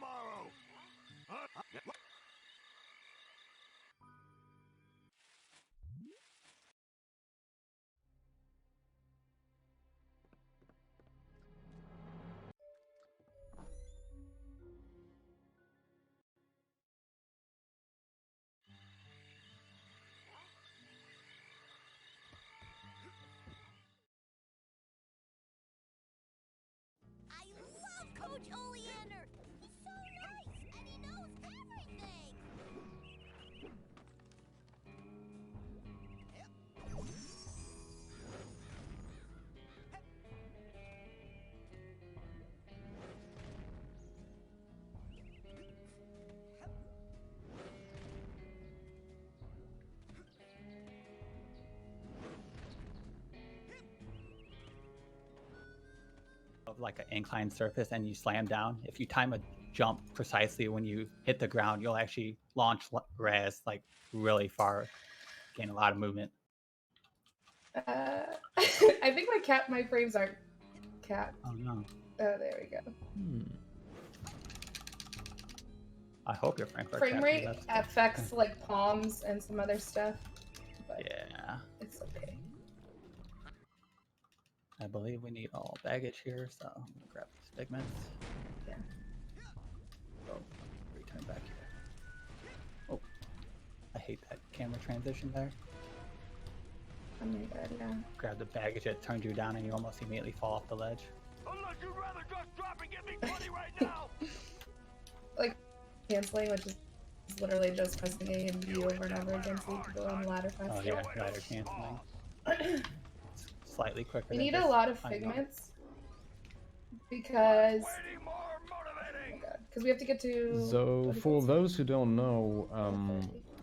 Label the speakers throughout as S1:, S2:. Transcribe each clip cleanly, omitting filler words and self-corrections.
S1: tomorrow.
S2: I love Coach Oleander. He's so nice, and he knows everything.
S3: Of like an inclined surface and you slam down, if you time a jump precisely when you hit the ground, you'll actually launch res like really far, gain a lot of movement.
S4: I think my frames aren't capped.
S3: Oh no.
S4: Oh, there we go.
S3: I hope your frames are
S4: Frame
S3: capped,
S4: rate
S3: that's-
S4: affects like palms and some other stuff, but
S3: Yeah,
S4: it's okay.
S3: I believe we need all baggage here, so I'm gonna grab these pigments.
S4: Yeah.
S3: Oh, return back here. Oh, I hate that camera transition there.
S4: Oh my god, yeah.
S3: Grab the baggage, it turns you down and you almost immediately fall off the ledge.
S1: Unless you'd rather just drop and give me money right now.
S4: Like canceling, which is literally just pressing A and B over and over again so you can go on the ladder faster.
S3: Oh yeah, ladder canceling. Slightly quicker.
S4: We
S3: than
S4: need a
S3: this.
S4: lot of
S3: I know.
S4: pigments because
S1: Waiting more motivating.
S4: we have to get to.
S5: So, for those who don't know,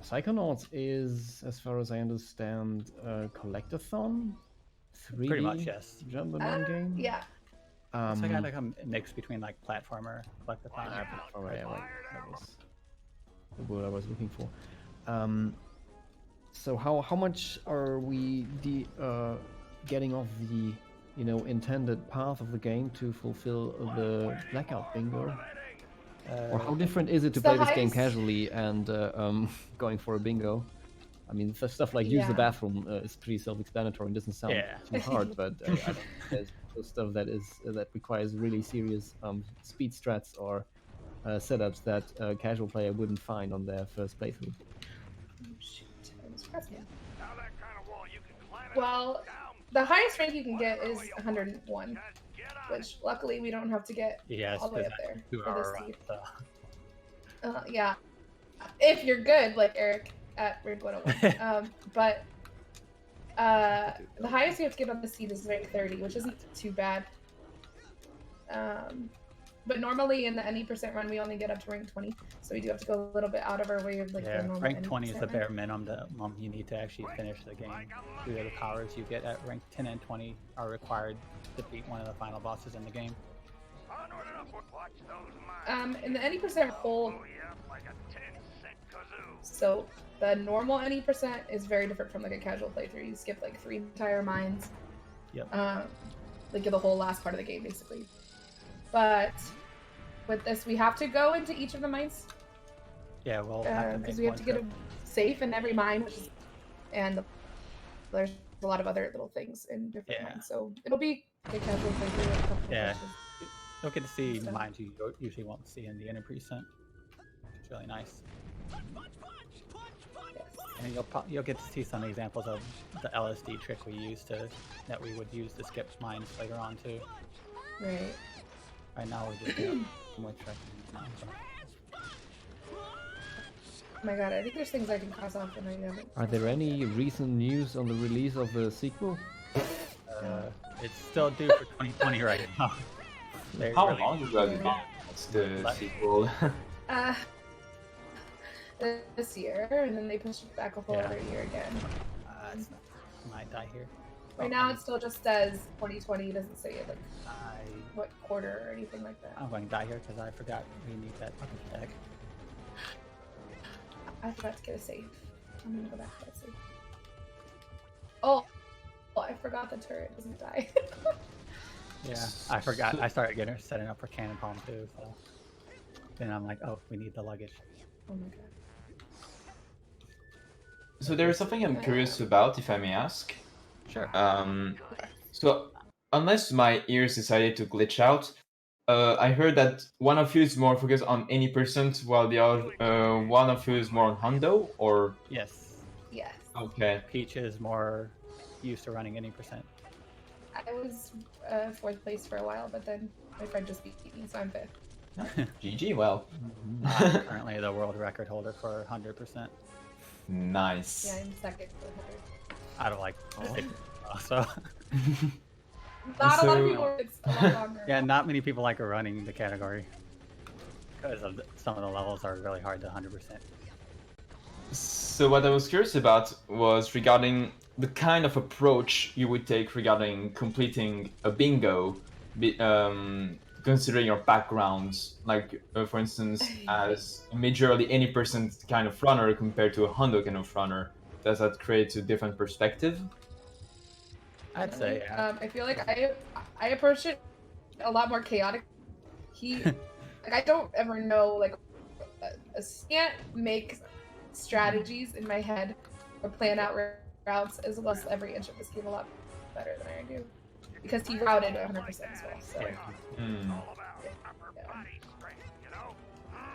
S5: Psychonauts is, as far as I understand, a collectathon, 3D
S3: Pretty much, yes.
S5: jump and run game.
S4: Yeah.
S3: It's like a mix between like platformer, collectathon.
S5: Alright, that was the word I was looking for. So how much are we getting off the intended path of the game to fulfill the Blackout Bingo? Or how different is it to
S4: the
S5: play this game
S4: highest-
S5: casually and going for a bingo? I mean, stuff like use the
S4: Yeah.
S5: bathroom is pretty self-explanatory and doesn't sound
S3: Yeah.
S5: too hard, but I don't think there's stuff that requires really serious speed strats or setups that a casual player wouldn't find on their first playthrough.
S4: Oh, shoot. I was pressing it.
S1: Now that kind of wall you can climb it
S4: Well,
S1: down.
S4: the highest rank you can get is 101,
S1: Just get on
S4: which luckily we don't have to get
S3: Yes,
S4: all the way up
S3: because
S4: there
S3: that's 2
S4: for this
S3: hour
S4: speed.
S3: run, so.
S4: Yeah. If you're good, like Eric at rank 101. But the highest you have to get on the seed is rank 30, which isn't too bad. But normally in the any percent run, we only get up to rank 20, so we do have to go a little bit out of our way of like
S3: Yeah,
S4: the normal
S3: rank
S4: any
S3: 20 is the
S4: percent
S3: bare
S4: run.
S3: minimum you need to actually finish the game. Two of the powers you get at rank 10 and 20 are required to beat one of the final bosses in the game.
S1: onward and upward. Watch those mines.
S4: In the any percent hold,
S1: Oh yeah, like a 10-cent kazoo.
S4: so the normal any percent is very different from like a casual playthrough. You skip like 3 entire mines.
S3: Yep.
S4: Like the whole last part of the game basically. But with this, we have to go into each of the mines
S3: Yeah, we'll have to
S4: because
S3: make
S4: we have
S3: one
S4: to get
S3: trip.
S4: a safe in every mine, there's a lot of other little things in different
S3: Yeah.
S4: mines. So it'll be a casual playthrough. With a couple of
S3: Yeah.
S4: glitches.
S3: You'll get to see
S4: So-
S3: mines you usually won't see in the inner precinct. It's really nice.
S4: Yes.
S3: And you'll get to see some examples of the LSD trick that we would use to skip mines later on too.
S4: Right.
S3: Right now we're just doing more tricking now.
S4: Oh my god, I think there's things I can cross off and I haven't.
S5: Are there any recent news on the release of the sequel?
S3: It's still due for 2020 right now. They're
S6: How
S3: really-
S6: long ago did it's the sequel?
S4: Uh, this year, and then they pushed it back a whole
S3: Yeah.
S4: other year again.
S3: It's not, might die here.
S4: Right now, it still just says 2020. It doesn't say like
S3: I,
S4: what quarter or anything like that.
S3: I'm going to die here because I forgot we need that fucking deck.
S4: I forgot to get a save. I'm gonna go back to that save. Oh, I forgot the turret doesn't die.
S3: Yeah, I forgot. I started setting up for Cannon Palm too. So Then I'm like, oh, we need the luggage.
S4: Oh my god.
S6: So there is something I'm curious about, if I may ask.
S3: Sure.
S6: So unless my ears decided to glitch out, I heard that one of you is more focused on any percent, while the other one of you is more on hundo, or
S3: Yes.
S4: Yes.
S6: okay.
S3: Peach is more used to running any percent.
S4: I was 4th place for a while, but then my friend just beat me, so I'm 5th.
S6: GG. Well,
S3: I'm currently the world record holder for 100%.
S6: nice.
S4: Yeah, I'm 2nd for 100.
S3: Out of like 50. So
S4: Not a lot of
S6: So-
S4: people. It's a lot longer.
S3: yeah, not many people like running the category because of some of the levels are really hard to 100%.
S6: So what I was curious about was regarding the kind of approach you would take regarding completing a bingo, considering your background, like for instance, as a majorly any percent kind of runner compared to a hundo kind of runner. Does that create a different perspective?
S3: I'd say yeah.
S4: I feel like I approach it a lot more chaotic. Like I don't ever know like I can't make strategies in my head or plan out routes as well as every inch of this game a lot better than I do because he routed 100% as well. So
S6: Hmm.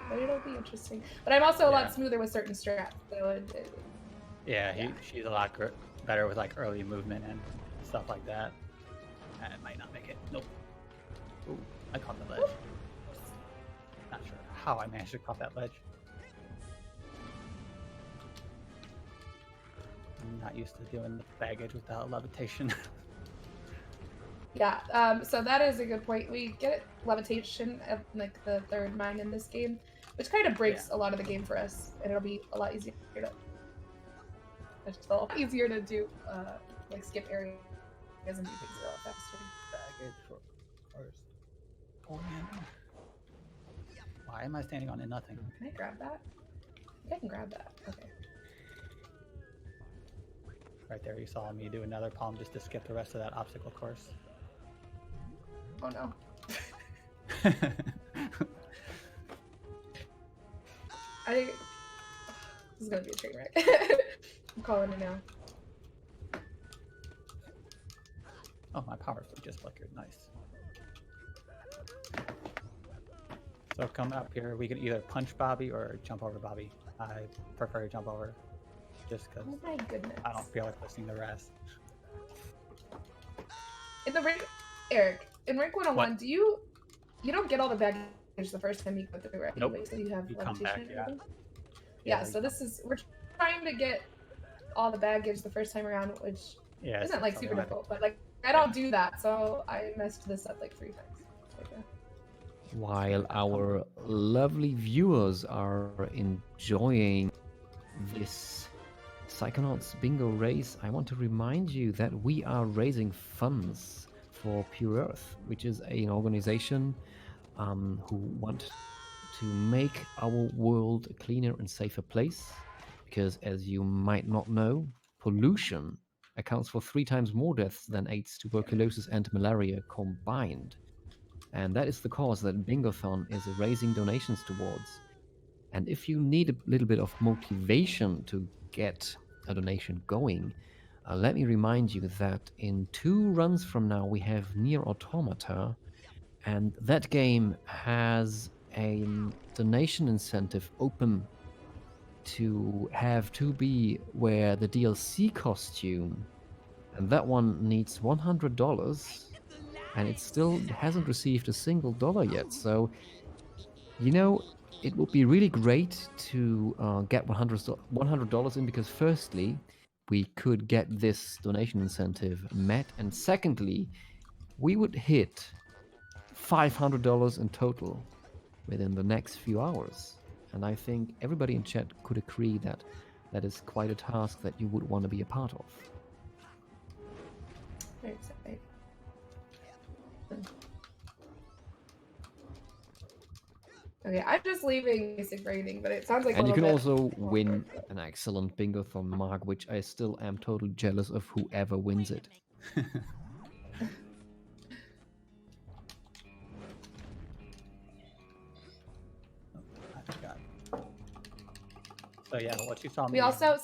S4: but it'll be interesting. But I'm also a
S3: Yeah.
S4: lot smoother with certain strats. So
S3: Yeah, she's a lot better with like early movement and stuff like that. And it might not make it. Nope. Ooh, I caught the ledge. Not sure how I managed to caught that ledge. I'm not used to doing the baggage without levitation.
S4: yeah, so that is a good point. We get levitation at like the 3rd mine in this game, which kind of breaks a lot of the game for us, and it'll be a lot easier to do, like skip areas and do things a lot faster.
S3: Baggage for first. Oh man. Why am I standing on it? Nothing.
S4: Can I grab that? I think I can grab that. Okay.
S3: Right there, you saw me do another palm just to skip the rest of that obstacle course.
S4: Oh no. This is gonna be a train wreck. I'm calling it now.
S3: Oh, my power flip just flickered. Nice. So come up here. We can either punch Bobby or jump over Bobby. I prefer to jump over, just because
S4: Oh my goodness.
S3: I don't feel like listening to rest.
S4: In the rank, Eric, in rank 101,
S3: What?
S4: do you don't get all the baggage the first time you go through, right?
S3: Nope.
S4: So you have
S3: You come
S4: levitation
S3: back,
S4: and
S3: yeah.
S4: everything? Yeah, so we're trying to get all the baggage the first time around, which
S3: Yeah,
S4: isn't like
S3: something
S4: super difficult, but like I don't do that, so I messed this up like 3 times. Like,
S5: While our lovely viewers are enjoying this Psychonauts bingo race, I want to remind you that we are raising funds for Pure Earth, which is an organization who want to make our world a cleaner and safer place. Because as you might not know, pollution accounts for 3 times more deaths than AIDS, tuberculosis, and malaria combined. And that is the cause that Bingothon is raising donations towards. And if you need a little bit of motivation to get a donation going, let me remind you that in 2 runs from now we have Near Automata, and that game has a donation incentive open to have 2B where the DLC costume, and that one needs $100, and it still hasn't received a single dollar yet. So, you know, it would be really great to get $100 in, because firstly, we could get this donation incentive met, and secondly, we would hit $500 in total within the next few hours. And I think everybody in chat could agree that that is quite a task that you would want to be a part of.
S4: very exciting. Okay, I'm just leaving basic rating, but it sounds like
S5: And
S4: a
S5: you can
S4: little bit
S5: also
S4: more
S5: win
S4: work,
S5: an excellent Bingothon mug, which I still am totally jealous of whoever wins it.
S3: So yeah, what you saw me.
S4: We also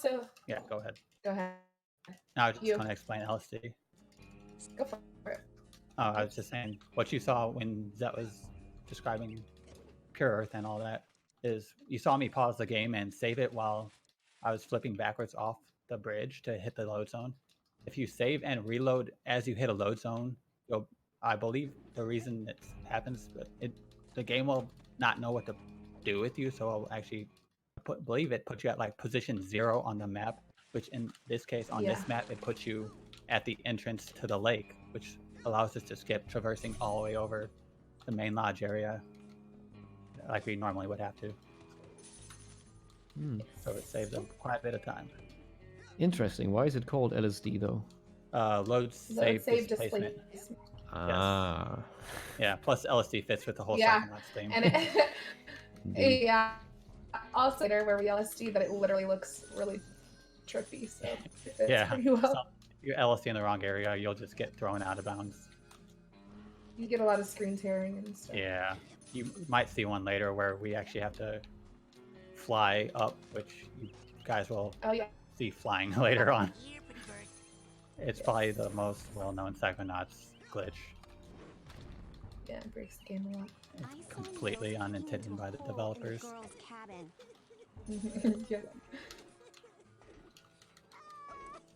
S3: Yeah, go ahead.
S4: go ahead.
S3: No, I was just
S4: You.
S3: going to explain LSD.
S4: Go for it.
S3: Oh, I was just saying what you saw when Zet was describing Pure Earth and all that is you saw me pause the game and save it while I was flipping backwards off the bridge to hit the load zone. If you save and reload as you hit a load zone, I believe the reason it happens, the game will not know what to do with you, so it'll actually believe it puts you at like position 0 on the map, which in this case on this map it puts you at the entrance to the lake, which allows us to skip traversing all the way over the main lodge area like we normally would have to. So it saves them quite a bit of time.
S5: Interesting. Why is it called LSD though?
S3: Load save displacement.
S5: Ah.
S3: Yeah, plus LSD fits with the whole
S4: Yeah.
S3: Psychonauts theme.
S4: And yeah. Also later where we LSD that it literally looks really trippy, so it fits pretty well.
S3: So if you LSD in the wrong area, you'll just get thrown out of bounds.
S4: You get a lot of screen tearing and stuff.
S3: Yeah. You might see one later where we actually have to fly up, which you guys will see flying later on. It's probably the most well-known Psychonauts glitch.
S4: Yeah, it breaks the game a lot.
S3: It's completely unintended by the developers.
S4: Yeah.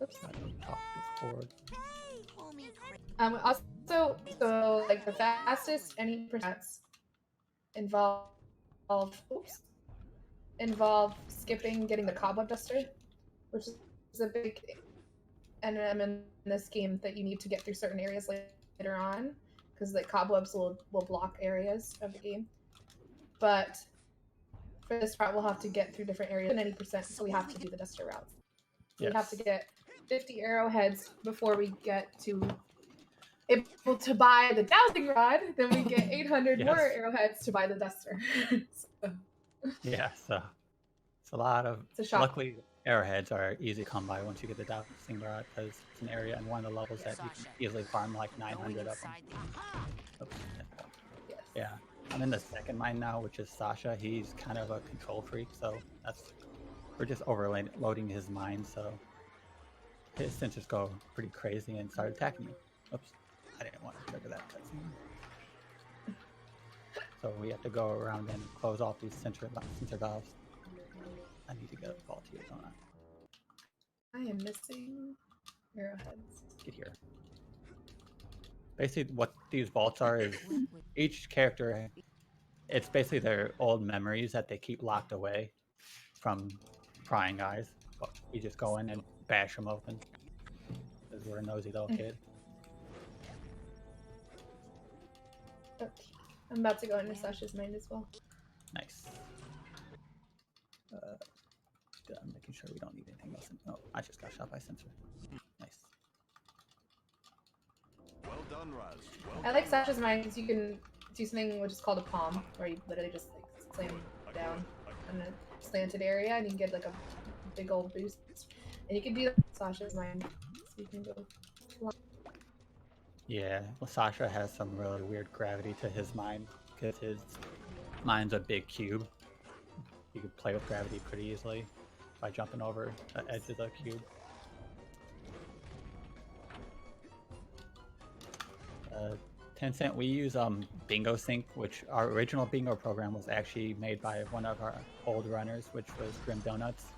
S4: Oops.
S3: I don't talk this forward.
S4: Also, so like the fastest any percents involve skipping getting the cobweb duster, which is a big NM in this game that you need to get through certain areas later on, because the cobwebs will block areas of the game. But for this route, we'll have to get through different areas in any percent, so we have to do the duster routes. So we have to get 50 arrowheads before we get to able to buy the dowsing rod. Then we get 800 more arrowheads to buy the duster. So.
S3: Yeah, so it's a lot of.
S4: It's a shock.
S3: Luckily, arrowheads are easy to come by once you get the dowsing rod, because it's an area in one of the levels that you can easily farm like 900 of them. Oops. Yeah, I'm in the second mine now, which is Sasha. He's kind of a control freak, so we're just overloading his mine, so his sensors go pretty crazy and start attacking me. Oops, I didn't want to trigger that cutscene. So we have to go around and close off these sensor valves. I need to get a vault here, don't I?
S4: I am missing arrowheads.
S3: Get here. Basically, what these vaults are is each character, it's basically their old memories that they keep locked away from prying eyes. But we just go in and bash them open because we're a nosy little kid.
S4: Okay. I'm about to go into Sasha's mind as well.
S3: Nice. I'm making sure we don't need anything else. Oh, I just got shot by sensor. Nice.
S1: Well done, Raz.
S4: I like Sasha's mind because you can do something which is called a palm, where you literally just like slam down in a slanted area and you can get like a big old boost. And you can do that with Sasha's mind, so you can go.
S3: Yeah, well, Sasha has some really weird gravity to his mind because his mind's a big cube. You can play with gravity pretty easily by jumping over the edge of the cube. Tencent, we use Bingo Sync, which our original Bingo program was actually made by one of our old runners, which was Grim Donuts,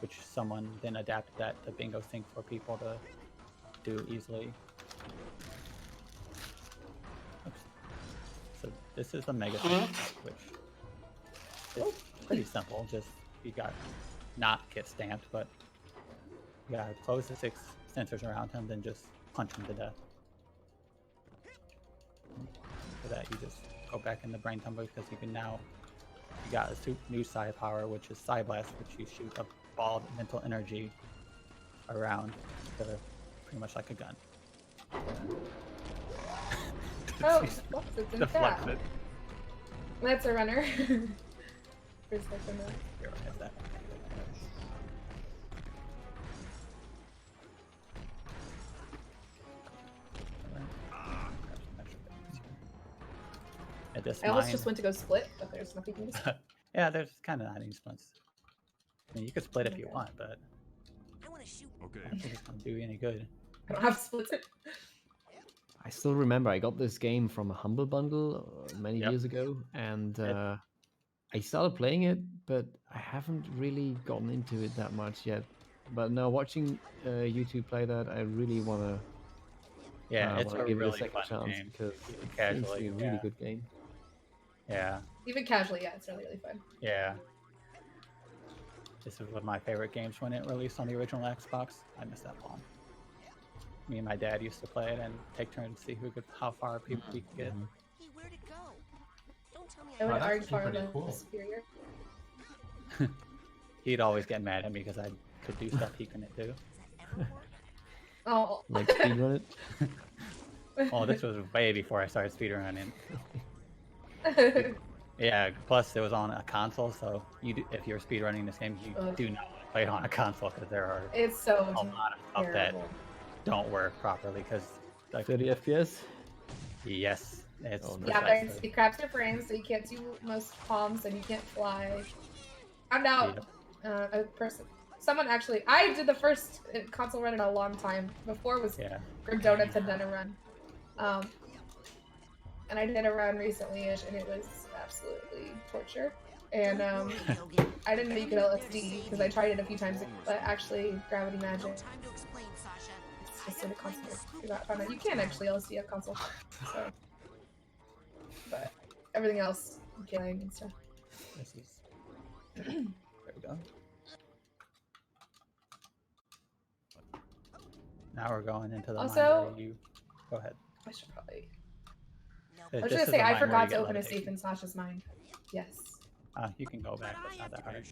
S3: which someone then adapted that to Bingo Sync for people to do easily. Oops. So this is the Mega Sync, which is pretty simple. Just you got not get stamped, but you gotta close the 6 sensors around him, then just punch him to death. For that, you just go back in the brain tumbler because you can now. You got a new psi power, which is Psi Blast, which you shoot a ball of mental energy around, pretty much like a gun.
S4: Oh,
S3: deflects it.
S4: That's a runner.
S3: Here, I have that. At this
S4: I almost just went to go split, but there's nothing to split.
S3: Yeah, there's kind of hiding splints. I mean, you could split if you want, but
S2: I want to shoot.
S3: I don't think it's gonna do you any good.
S4: I don't have splits.
S5: I still remember I got this game from a Humble Bundle many
S3: Yep.
S5: years ago, and I started playing it, but I haven't really gotten into it that much yet. But now watching YouTube play that, I really want to
S3: Yeah, it's a
S5: give it a
S3: really
S5: second
S3: fun
S5: chance
S3: game.
S5: because
S3: Even
S5: it seems to
S3: casually,
S5: be a really good game.
S3: Yeah,
S4: Even casually, yeah, it's really, really fun.
S3: yeah. This is one of my favorite games when it released on the original Xbox. I missed that long. Me and my dad used to play it and take turns to see how far we could get.
S2: Hey, where'd it go? Don't tell me
S4: I would
S6: that's
S4: argue
S6: actually
S4: far
S6: pretty
S4: less
S6: cool.
S4: superior.
S3: He'd always get mad at me because I could do stuff he couldn't do.
S4: Oh.
S5: Like speedrun it.
S3: Oh, this was way before I started speedrunning. Yeah, plus it was on a console, so if you're speedrunning this game, you
S4: Ugh.
S3: do not want to play it on a console because there are
S4: It's so
S3: a lot of stuff that
S4: terrible.
S3: don't work properly. Because
S5: 30 FPS.
S3: yes, it's
S5: Oh, no.
S4: Yeah,
S3: precisely.
S4: it craps your frames, so you can't do most palms and you can't fly. Found out a person, someone actually, I did the first console run in a long time. Before it was
S3: Yeah.
S4: Grim Donuts had done a run. And I did a run recently-ish, and it was absolutely torture. And I didn't know you could LSD because I tried it a few times, but actually gravity magic.
S2: No time to explain, Sasha.
S4: It's just in a console. I found out you can actually LSD a console. So, but everything else, killing and stuff.
S3: This is. There we go. Now we're going into the
S4: Also-
S3: mine where you. Go ahead.
S4: I should probably.
S2: No.
S4: I was
S3: This
S4: gonna
S3: is
S4: say
S3: the
S4: I
S3: mine where
S4: forgot
S3: you
S4: to
S3: get
S4: open a safe
S3: levitation.
S4: in Sasha's mind. Yes.
S3: You can go back. That's not that hard.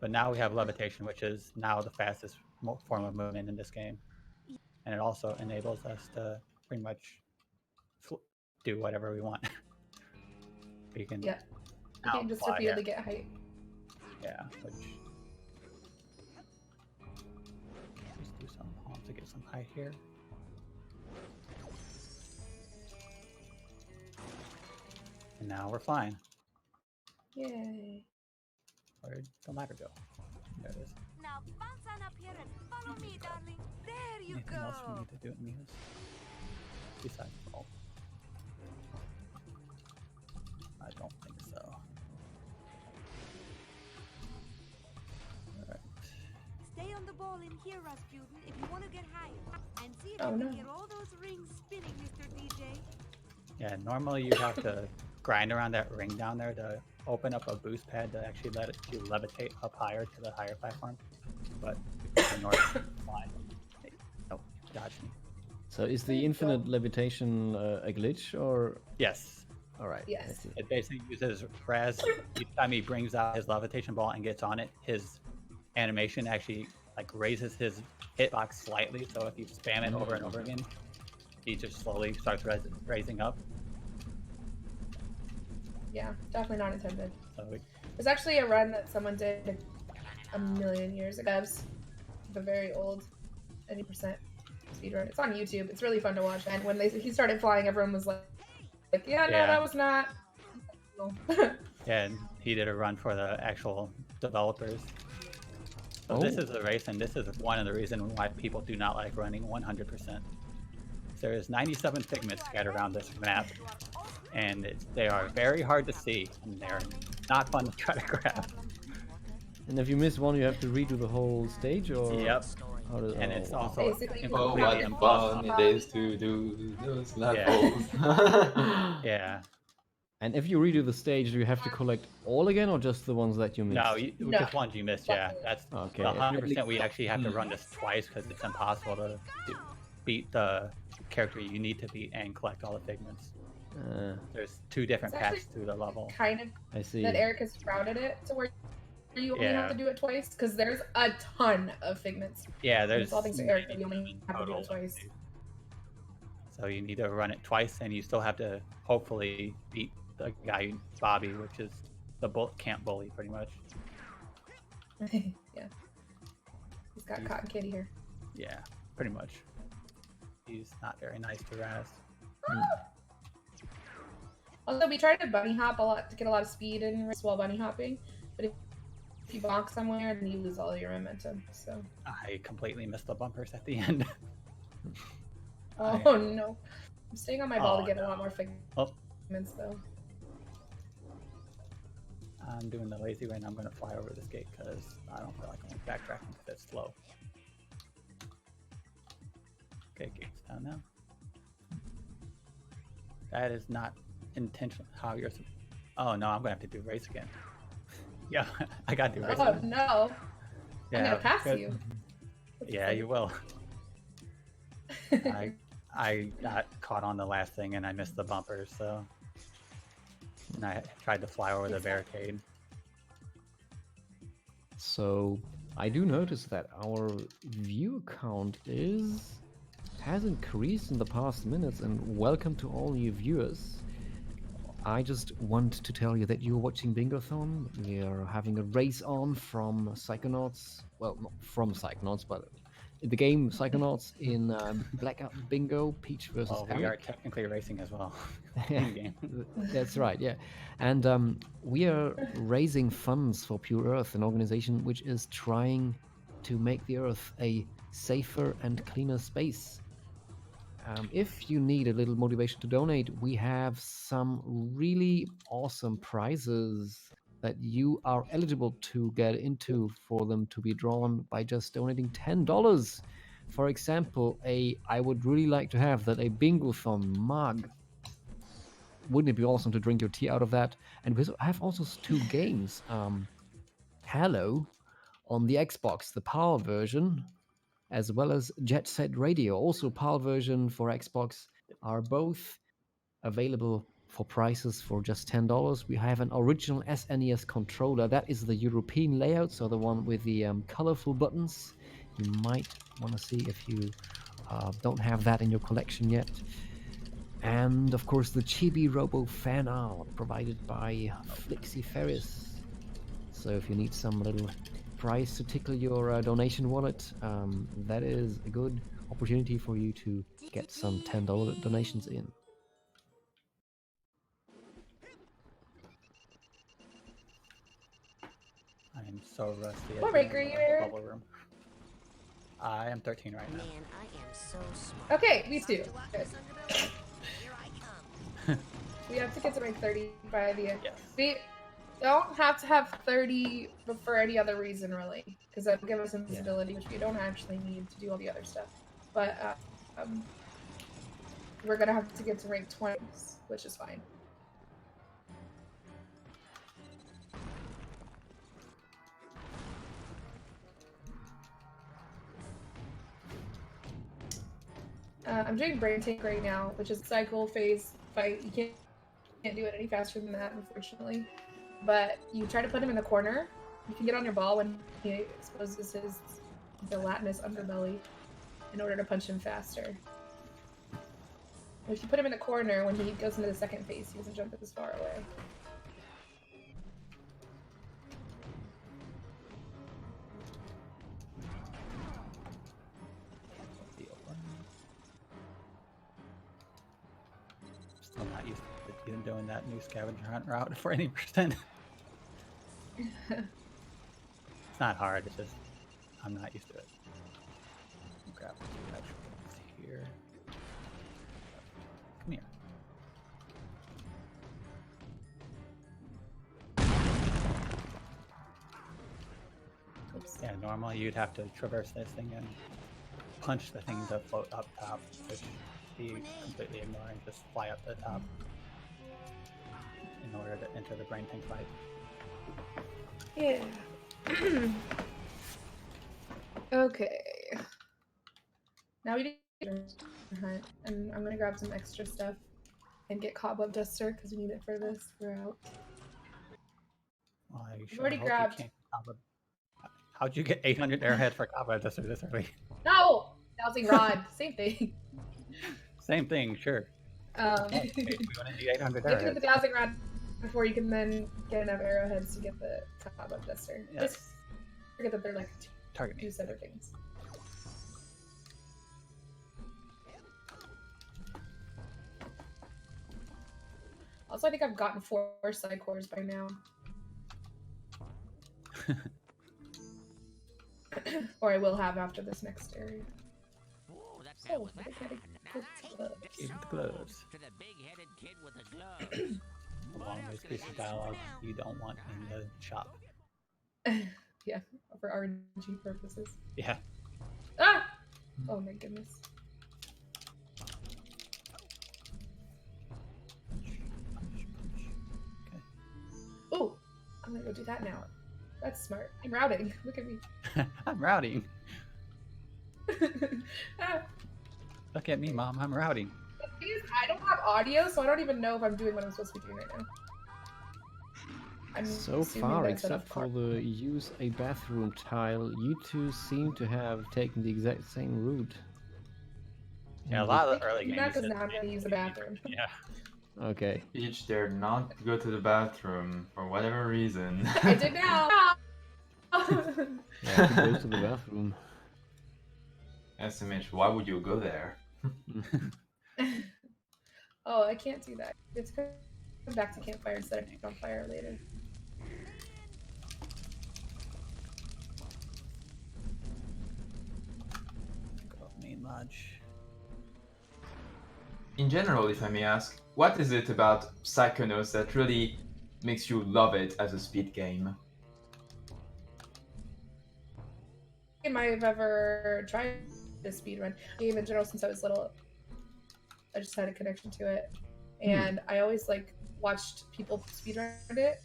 S3: But now we have levitation, which is now the fastest form of movement in this game, and it also enables us to pretty much do whatever we want. We can.
S4: Yeah. You can just
S3: outfly
S4: repeatedly
S3: here.
S4: get height.
S3: Yeah. Which. Just do some palms to get some height here. And now we're flying.
S4: Yay.
S3: Where'd the ladder go? There it is.
S2: Now bounce on up here and follow me, darling. There you
S3: Anything else we
S2: go.
S3: need to do in these? Besides roll. I don't think so. Alright.
S2: Stay on the ball in here, Rasputin, if you want to get higher. And see if
S4: Oh,
S2: you
S4: no.
S2: can get all those rings spinning, Mr. DJ.
S3: Yeah, normally you have to grind around that ring down there to open up a boost pad to actually let it you levitate up higher to the higher platform. But in order to fly, oh, dodge me.
S5: So is the infinite levitation a glitch or?
S3: Yes,
S5: All right.
S4: Yes.
S5: I see.
S3: it basically uses Raz. Each time he brings out his levitation ball and gets on it, his animation actually like raises his hitbox slightly. So if you spam it over and over again, he just slowly starts raising up.
S4: Yeah, definitely not intended.
S3: So
S4: There's actually a run that someone did a million years ago. It's the very old 90% speedrun. It's on YouTube. It's really fun to watch. And when he started flying, everyone was like yeah, no,
S3: Yeah.
S4: that was not.
S3: yeah, and he did a run for the actual developers. So this
S5: Oh.
S3: is a race, and this is one of the reasons why people do not like running 100%. There is 97 figments scattered around this map, and they are very hard to see, and they're not fun to try to grab.
S5: And if you miss one, you have to redo the whole stage, or?
S3: Yep.
S5: How does,
S3: And it's
S5: wow.
S3: also
S4: Basically,
S6: Oh,
S3: completely
S6: what
S3: impossible.
S6: fun it is to do those
S3: Yeah.
S6: levels.
S3: Yeah.
S5: And if you redo the stage, do you have to collect all again, or just the ones that you missed?
S3: No,
S4: No.
S3: just ones you missed. Yeah, that's
S5: Okay.
S3: 100%. We actually have to run this twice because it's impossible to beat the character you need to beat and collect all the figments. There's two different
S4: It's
S3: paths
S4: actually
S3: through the level.
S4: kind of
S5: I see.
S4: that Aryk has routed it to where you only have
S3: Yeah.
S4: to do it twice because there's a ton of figments.
S3: Yeah, there's
S4: It's all thanks to Aryk that you only have to do
S3: total.
S4: it twice.
S3: So you need to run it twice, and you still have to hopefully beat the guy Bobby, which is the camp bully, pretty much.
S4: Yeah. He's got cotton candy here.
S3: Yeah, pretty much. He's not very nice to Raz.
S4: Also, we tried to bunny hop a lot to get a lot of speed in while bunny hopping, but if If you bonk somewhere, then you lose all your momentum. So.
S3: I completely missed the bumpers at the end.
S4: Oh no. I'm staying on my ball to
S3: Oh,
S4: get a lot more
S3: Oh,
S4: figments though.
S3: I'm doing the lazy way and I'm going to fly over this gate because I don't feel like I'm backtracking because it's slow. Okay, gate's down now. That is not intentional. How you're... Oh no, I'm going to have to do race again. Yeah, I got to do race
S4: Oh
S3: again.
S4: no.
S3: Yeah,
S4: I'm gonna pass
S3: good.
S4: you.
S3: Yeah, you will. I got caught on the last thing and I missed the bumpers, so... And I tried to fly over the barricade.
S5: So I do notice that our view count has increased in the past minutes, and welcome to all new viewers. I just want to tell you that you're watching Bingothon. We are having a race on from Psychonauts. Well, not from Psychonauts, but the game Psychonauts in Blackout Bingo, Peach versus
S3: Well, we are
S5: aryk.
S3: technically racing as well. In-game.
S5: That's right, yeah. And we are raising funds for Pure Earth, an organization which is trying to make the Earth a safer and cleaner space. If you need a little motivation to donate, we have some really awesome prizes that you are eligible to get into for them to be drawn by just donating $10. For example, I would really like to have that a Bingothon mug. Wouldn't it be awesome to drink your tea out of that? And we have also 2 games. Halo on the Xbox, the PAL version, as well as Jet Set Radio, also PAL version for Xbox, are both available for prices for just $10. We have an original SNES controller. That is the European layout, so the one with the colorful buttons. You might want to see if you don't have that in your collection yet. And of course, the Chibi Robo fan art provided by Flixie Ferris. So if you need some little price to tickle your donation wallet, that is a good opportunity for you to get some $10 donations in.
S3: I am so rusty.
S4: What
S3: at
S4: rank
S3: the
S4: are you, Aaron?
S3: bubble room. I am 13 right now.
S2: Man, I am so smart.
S4: Okay, me too. Good.
S2: Here I come.
S4: We have to get to rank 30 by the end.
S3: Yes.
S4: We don't have to have 30 for any other reason, really, because that will give us invisibility, which we don't actually need to do all the other stuff. But we're gonna have to get to rank 20, which is fine. I'm doing Brain Tank right now, which is a cycle phase fight. You can't do it any faster than that, unfortunately. But you try to put him in the corner. You can get on your ball when he exposes his gelatinous underbelly in order to punch him faster. If you put him in the corner, when he goes into the second phase, he doesn't jump as far away.
S3: Still not used to doing that new scavenger hunt route for any percent. It's not hard, it's just I'm not used to it. Grab the extra ones here. Come here.
S4: Oops.
S3: Yeah, normally you'd have to traverse this thing and punch the thing to float up top, which he completely ignoring, just fly up the top in order to enter the brain tank fight.
S4: Yeah. Okay. Now we need to hunt, and I'm gonna grab some extra stuff and get cobweb duster because we need it for this route.
S3: Well, I
S4: I've
S3: sure
S4: already
S3: hope
S4: grabbed-
S3: you can't cobweb. How'd you get 800 arrowhead for cobweb duster this early?
S4: No! Dowsing rod, same thing.
S3: Same thing, sure.
S4: We
S3: We want to do 800
S4: have to get
S3: arrowhead.
S4: the dowsing rod before you can then get enough arrowheads to get the cobweb duster.
S3: Yes.
S4: Just forget that they're like
S3: Target me.
S4: two separate things. Also, I think I've gotten 4 side cores by now. Or I will have after this next area.
S7: Ooh, that
S4: So,
S7: was
S4: I
S7: that.
S4: gotta
S7: Now
S4: put
S7: take
S4: the-
S7: this
S3: Keep the
S7: song
S3: gloves.
S7: to the big-headed kid with the gloves.
S3: The longest piece of dialogue you don't want in the shop.
S4: Yeah, for RNG purposes.
S3: Yeah.
S4: Ah! Oh my goodness. Oh, I'm gonna go do that now. That's smart. I'm routing. Look at me.
S3: I'm routing.
S4: Ah,
S3: Look at me, Mom. I'm routing.
S4: the thing is, I don't have audio, so I don't even know if I'm doing what I'm supposed to be doing right now. I'm
S5: So
S4: assuming
S5: far,
S4: that's enough
S5: except for the use a bathroom tile, you two seem to have taken the exact same route.
S3: Yeah, a
S5: In
S3: lot
S5: the-
S3: of the early games.
S4: Not because
S3: you
S4: now I'm
S3: said-
S4: gonna use the bathroom.
S3: Yeah.
S5: Okay.
S6: Peach dared not to go to the bathroom for whatever reason.
S4: I did now.
S5: Yeah, he goes to the bathroom.
S6: SMH, why would you go there?
S4: Oh, I can't do that. It's come back to campfire instead of campfire later.
S3: Go main lodge.
S6: In general, if I may ask, what is it about Psychonauts that really makes you love it as a speed game?
S4: I might have ever tried a speedrun game in general since I was little. I just had a connection to it, and I always like watched people speedrun it.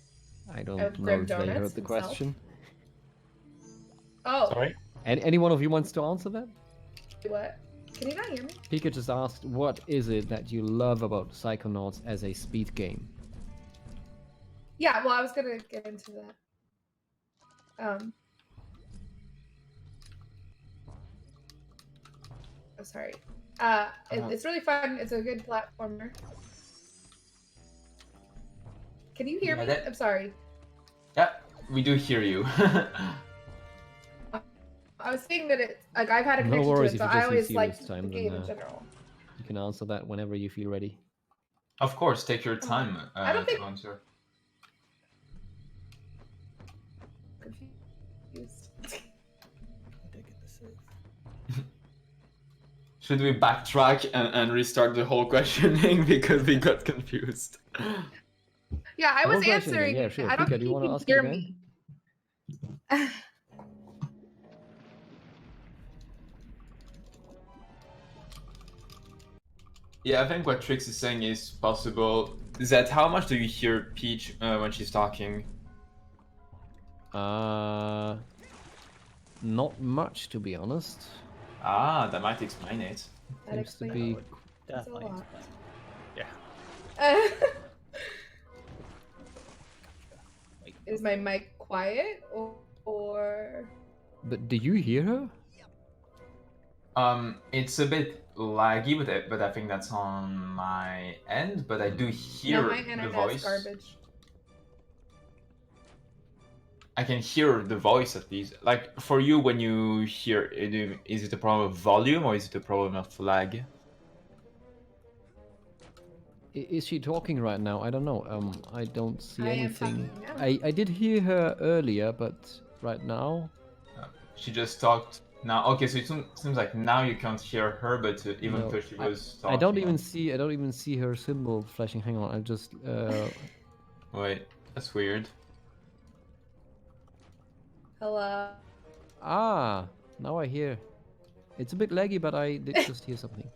S5: I don't
S4: Of
S5: know
S4: Grim
S5: if they
S4: Donuts
S5: heard the
S4: himself.
S5: question.
S4: Oh,
S6: Sorry?
S5: Any one of you wants to answer that?
S4: what? Can you not hear me?
S5: Pika just asked, what is it that you love about Psychonauts as a speed game?
S4: Yeah, well, I was gonna get into that. Oh, sorry. It's really fun. It's a good platformer. Can you hear
S6: Yeah,
S4: me?
S6: that-
S4: I'm sorry.
S6: Yeah, we do hear you.
S4: I was saying that it like I've had a
S5: No
S4: connection
S5: worries
S4: to
S5: if
S4: it, so
S5: you
S4: I
S5: just
S4: always
S5: see
S4: liked
S5: this
S4: the
S5: time,
S4: game
S5: then,
S4: in general.
S5: You can answer that whenever you feel ready.
S6: Of course, take your time
S4: I don't think-
S6: to answer.
S4: Confused.
S3: I did get the save.
S6: Should we backtrack and restart the whole questioning because we got confused?
S4: Yeah, I
S5: The
S4: was
S5: whole question again,
S4: answering.
S5: yeah, sure.
S4: I don't
S5: Pika,
S4: think
S5: do you
S4: you
S5: wanna
S4: can
S5: ask it
S4: hear
S5: again?
S4: me.
S6: Yeah, I think what Trix is saying is possible. Is that how much do you hear Peach when she's talking?
S5: Not much, to be honest.
S6: Ah, that might explain it.
S4: That
S5: Seems to
S4: explains
S5: be
S4: it. That's a
S3: Definitely.
S4: lot.
S3: Yeah. Wait.
S4: Is my mic quiet or?
S5: But do you hear her?
S6: It's a bit laggy, but I think that's on my end. But I do hear
S4: No, my
S6: the
S4: internet's
S6: voice.
S4: garbage.
S6: I can hear the voice at least. Like for you, when you hear it, is it a problem of volume or is it a problem of lag?
S5: Is she talking right now? I don't know. I don't see
S4: I am
S5: anything.
S4: talking now.
S5: I did hear her earlier, but right now,
S6: She just talked now. Okay, so it seems like now you can't hear her, but even
S5: No,
S6: though she was talking.
S5: I don't even see her symbol flashing. Hang on, I just
S6: Wait, that's weird.
S4: Hello.
S5: now I hear. It's a bit laggy, but I did just hear something.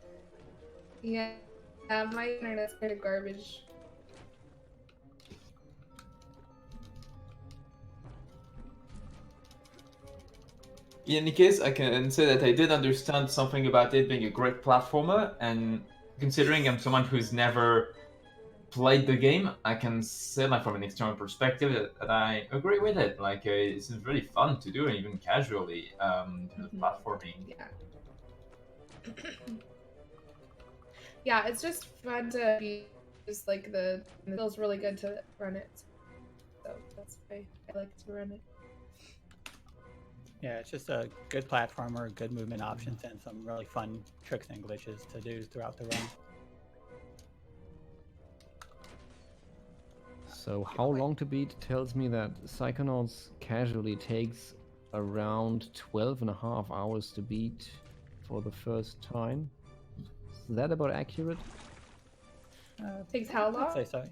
S4: Yeah, my internet's kind of garbage.
S6: In any case, I can say that I did understand something about it being a great platformer, and considering I'm someone who's never played the game, I can say, like, from an external perspective, that I agree with it. Like, it's really fun to do, even casually, in terms of platforming.
S4: Yeah. Yeah, it's just fun to be just like it feels really good to run it. So that's why I like to run it.
S3: Yeah, it's just a good platformer, good movement options, and some really fun tricks and glitches to do throughout the run.
S5: So how long to beat tells me that Psychonauts casually takes around 12 and a half hours to beat for the first time. Is that about accurate?
S4: Takes how
S3: I'd
S4: long?
S3: say so.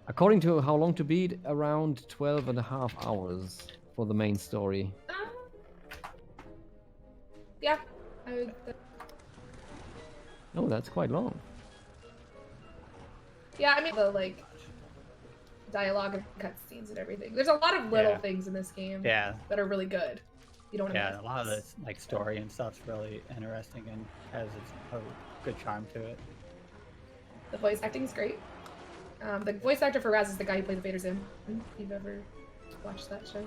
S5: According to How Long to Beat, around 12 and a half hours for the main story.
S4: Yeah. I would,
S5: Oh, that's quite long.
S4: yeah, I mean the like dialogue and cutscenes and everything. There's a lot of little
S3: Yeah.
S4: things in this game
S3: Yeah,
S4: that are really good. You don't want to
S3: yeah.
S4: miss.
S3: A lot of this like story and stuff's really interesting and has a good charm to it.
S4: The voice acting is great. The voice actor for Raz is the guy who played the Vader Zim. If you've ever watched that show.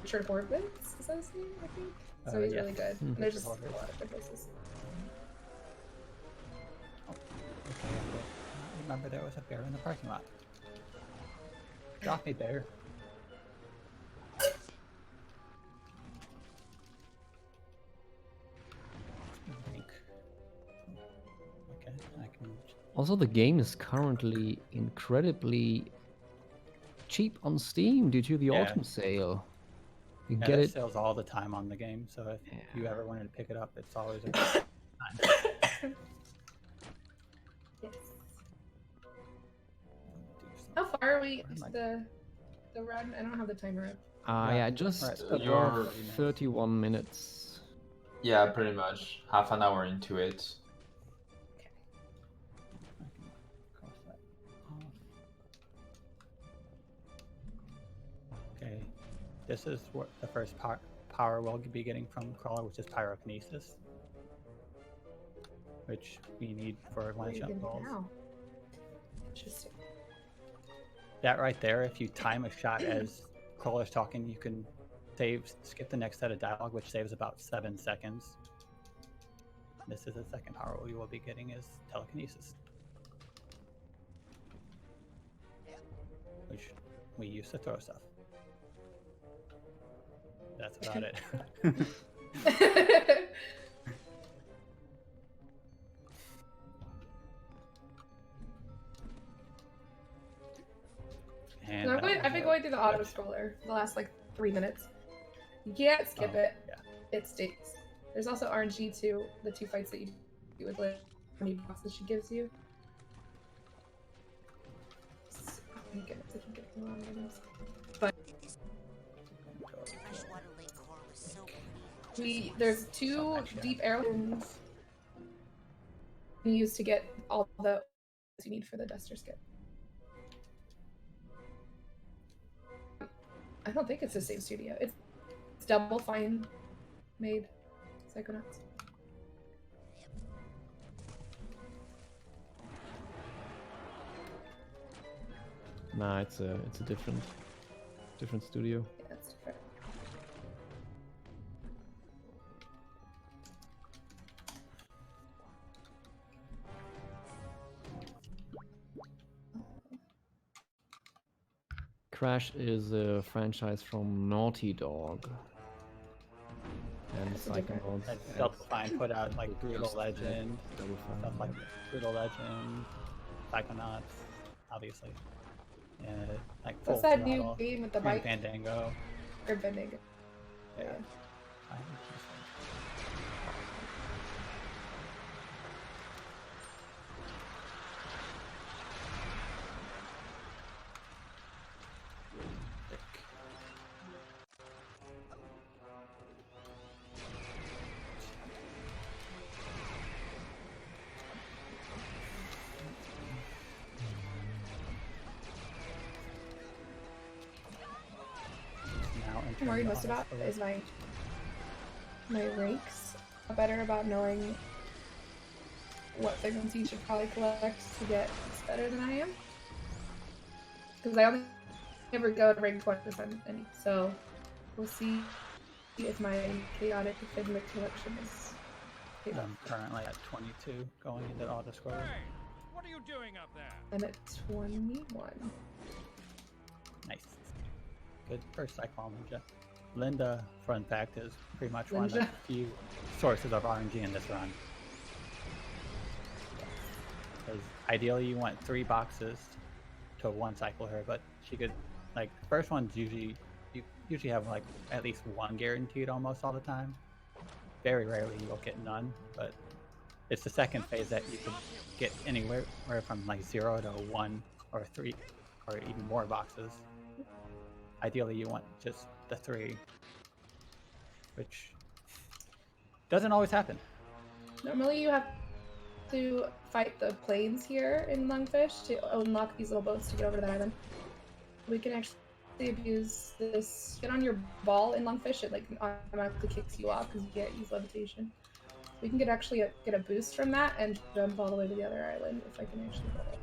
S4: Richard Horvitz, is that his name? I think. So he's
S3: Yes.
S4: really good. And there's just a lot of good voices.
S3: Okay, I remember there was a bear in the parking lot. Drop me, bear. I think. Okay, I can.
S5: Also, the game is currently incredibly cheap on Steam due to the
S3: Yeah.
S5: autumn sale. You can
S3: Yeah,
S5: get
S3: there's
S5: it.
S3: sales all the time on the game, so if you
S5: Yeah.
S3: ever wanted to pick it up, it's always a good time.
S4: Yes. How far are we
S3: Where am
S4: into the run? I don't have the timer up.
S5: Yeah, just
S3: Alright,
S5: above
S6: you're-
S5: 31 minutes.
S6: Yeah, pretty much. Half an hour into it.
S3: I can cross that off. Okay, this is what the first power we'll be getting from Crawler, which is pyrokinesis, which we need for
S4: What are
S3: one
S4: you
S3: shot
S4: gonna do
S3: goals.
S4: now? Interesting.
S3: That right there, if you time a shot as Crawler's talking, you can skip the next set of dialogue, which saves about 7 seconds. This is the second power we will be getting is telekinesis, which we use to throw stuff. That's about it. And
S4: I've been going through the auto scroller for the last like 3 minutes. You can't skip it.
S3: Yeah.
S4: It stays. There's also RNG too, the 2 fights that you do with the new boxes she gives you. Oh my goodness, I keep getting the wrong items. But
S2: Freshwater lake coral is so pretty.
S4: there's 2 deep arrows you use to get all the you need for the duster skip. I don't think it's the same studio. It's Double Fine made Psychonauts.
S5: Nah, it's a different studio.
S4: Yeah, that's different.
S5: Crash is a franchise from Naughty Dog. And
S4: That's a different-
S5: Psychonauts.
S3: Like Double Fine put out like Brutal Legend,
S5: Double Fine.
S3: stuff like Brutal Legend, Psychonauts, obviously. And like Full
S4: What's that new
S3: Throttle,
S4: game with the
S3: Grim
S4: bike?
S3: Fandango.
S4: Grim Fandango.
S3: Yeah.
S4: Yeah.
S3: Now
S4: I'm worried most
S3: entering
S4: about
S3: the
S4: is my ranks. Better about knowing what segments you should probably collect to get better than I am. Because I only ever go to rank 20% any. So we'll see if my chaotic figment collection is paid off.
S3: I'm currently at 22 going into the auto scorer.
S1: Hey, what are you doing up there?
S4: I'm at 21.
S3: Nice. Good for Cyclone Ninja. Linda, fun fact, is pretty much one of the
S4: Linda.
S3: few sources of RNG in this run. Because ideally you want 3 boxes to one cycle her, but she could Like the first one's usually you usually have like at least one guaranteed almost all the time. Very rarely you'll get none, but it's the second phase that you can get anywhere from like 0 to 1 or 3 or even more boxes. Ideally you want just the 3, which doesn't always happen.
S4: Normally you have to fight the planes here in Lungfish to unlock these little boats to get over to that island. We can actually abuse this. Get on your ball in Lungfish, it like automatically kicks you off because you can't use levitation. We can get a boost from that and jump all the way to the other island if I can actually get it.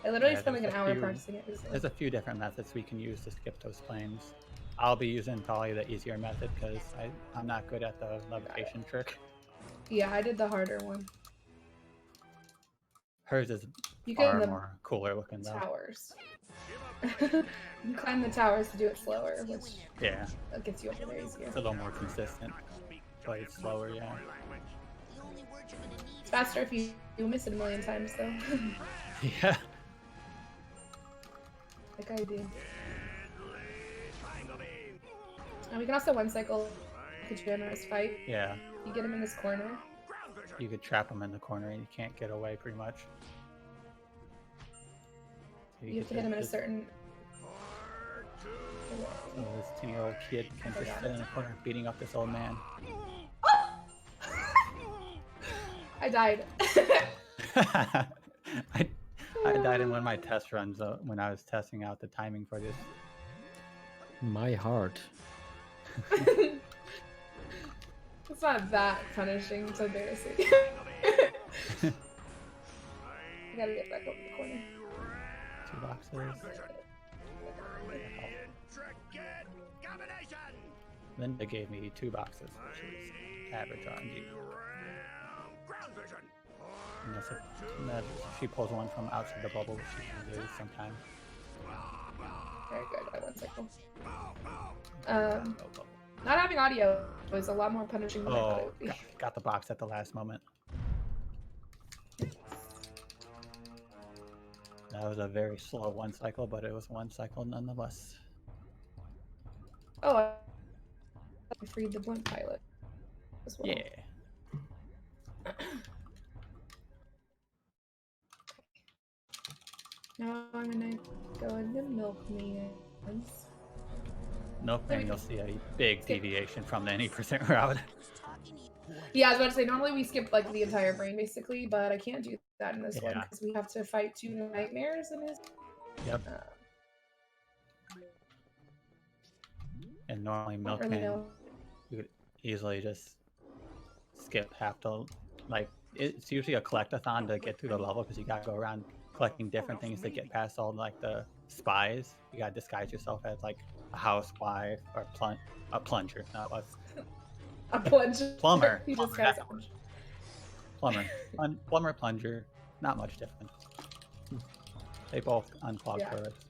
S4: I literally spent like an hour practicing it recently.
S3: There's a few different methods we can use to skip those planes. I'll be using probably the easier method because I'm not good at the levitation trick.
S4: Yeah, I did the harder one.
S3: Hers is
S4: You
S3: far
S4: get
S3: more cooler looking though.
S4: towers. You can climb the towers to do it slower, which
S3: Yeah,
S4: gets you over there easier.
S3: it's a little more consistent, but it's slower, yeah.
S4: It's faster if you miss it a million times though.
S3: Yeah.
S4: Like I did. And we can also one cycle the generous fight.
S3: Yeah.
S4: You get him in this corner.
S3: You could trap him in the corner and you can't get away pretty much. So
S4: You have to hit him in a certain.
S3: So this 10-year-old kid can just sit in the corner beating up this old man.
S4: I died.
S3: I died in one of my test runs when I was testing out the timing for this.
S5: My heart.
S4: It's not that punishing. It's embarrassing. I gotta get back over the corner.
S3: 2 boxes. Linda gave me 2 boxes, which is average RNG. Unless she pulls one from outside the bubble, which she can do sometimes.
S4: Very good. I one cycle. Not having audio was a lot more punishing than I thought it would be.
S3: Got the box at the last moment. That was a very slow one cycle, but it was one cycle nonetheless.
S4: Oh, I freed the blimp pilot as well.
S3: Yeah.
S4: Now I'm gonna go into Milkman's.
S3: Milkman, you'll see a big deviation from the 80% route.
S4: Yeah, I was about to say, normally we skip like the entire brain basically, but I can't do that in this one
S3: Yeah.
S4: because we have to fight 2 nightmares in his.
S3: Yep. And normally
S4: Don't
S3: Milkman,
S4: really know.
S3: you could easily just skip half the, like, it's usually a collectathon to get through the level because you gotta go around collecting different things to get past all like the spies. You gotta disguise yourself as like a housewife or a plunger. No,
S4: A plunger.
S3: Plumber.
S4: He
S3: Plumber,
S4: just
S3: that's
S4: got
S3: plumber. Plumber, plunger, not much different. They both unclog
S4: Yeah.
S3: turrets.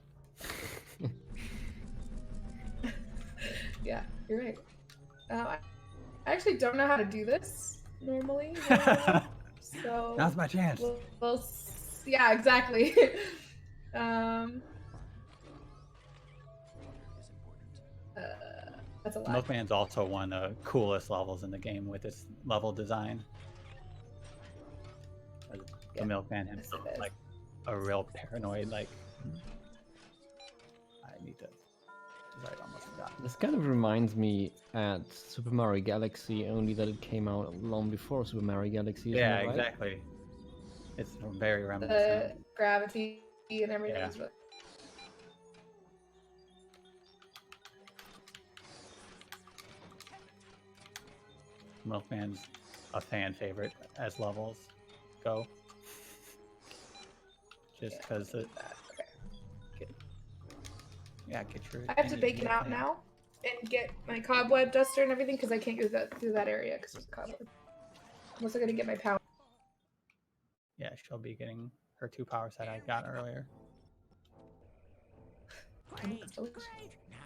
S4: Yeah, you're right. I actually don't know how to do this normally. So
S3: Now's my chance.
S4: yeah, exactly. That's a lot.
S3: Milkman's also one of the coolest levels in the game with its level design. The
S4: Yeah,
S3: Milkman
S4: yes,
S3: himself,
S4: it is.
S3: like a real paranoid, like I need to. I almost forgot.
S5: This kind of reminds me at Super Mario Galaxy, only that it came out long before Super Mario Galaxy. Isn't
S3: Yeah,
S5: that right?
S3: exactly. It's very
S4: The
S3: reminiscent.
S4: gravity and everything
S3: Yeah.
S4: is really.
S3: Milkman's a fan favorite as levels go. Just
S4: Yeah,
S3: because it.
S4: Okay.
S3: Get your.
S4: I have to bake it out now and get my cobweb duster and everything because I can't use that through that area because there's a cobweb. I'm also gonna get my power.
S3: Yeah, she'll be getting her 2 powers that I got earlier.
S4: That's delicious.
S7: Now,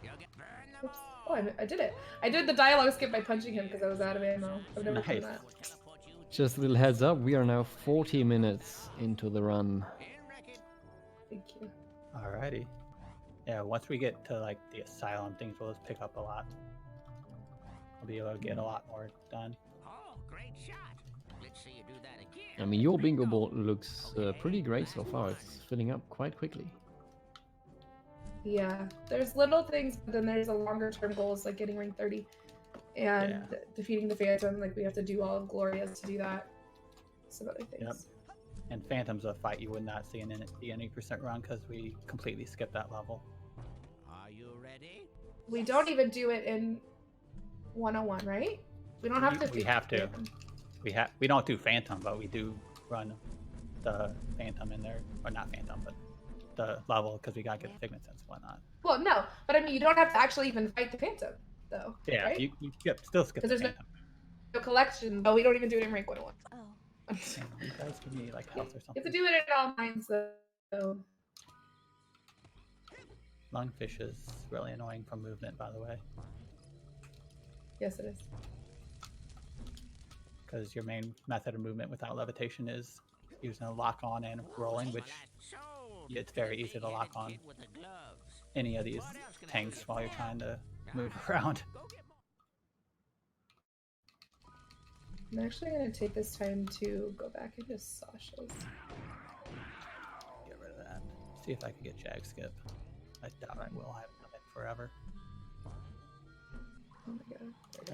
S7: you'll get burned them
S4: Oops.
S7: all.
S4: Oh, I did it. I did the dialogue skip by punching him because I was out of ammo. I've never done
S3: Nice.
S4: that.
S7: Teleport you
S5: Just a little heads up, we are now 40 minutes into the run.
S7: in record.
S4: Thank you.
S3: Alrighty. Yeah, once we get to like the asylum, things will just pick up a lot. We'll be able to get a lot more done.
S7: Oh, great shot. Let's see you do that again.
S5: I mean, your bingo board looks pretty great so far. It's filling up quite quickly.
S4: Yeah, there's little things, but then there's a longer term goals like getting rank 30 and
S3: Yeah.
S4: defeating the Phantom. Like we have to do all of Gloria's to do that. Some other things.
S3: Yep. And Phantom's a fight you would not see in the any percent run because we completely skipped that level.
S7: Are you ready?
S4: We don't even do it in 101, right? We don't have to.
S3: We have to. We don't do Phantom, but we do run the Phantom in there, or not Phantom, but the level because we gotta get the Figment Sense and whatnot.
S4: Well, no, but I mean, you don't have to actually even fight the Phantom, though.
S3: Yeah,
S4: right?
S3: you still skip the
S4: there's
S3: Phantom.
S4: no collection. Oh, we don't even do it in rank 101.
S2: Oh.
S3: Damn, you guys give me like health or
S4: You have
S3: something.
S4: to do it in all mines, though.
S3: Lungfish is really annoying from movement, by the way,
S4: Yes, it is.
S3: because your main method of movement without levitation is using a lock on and rolling, which it's very easy to lock on any of these tanks while you're trying to move around.
S4: I'm actually going to take this time to go back into Sasha's.
S3: Get rid of that. See if I can get Jag Skip. I doubt I will. I haven't done it forever.
S4: Oh my god. There we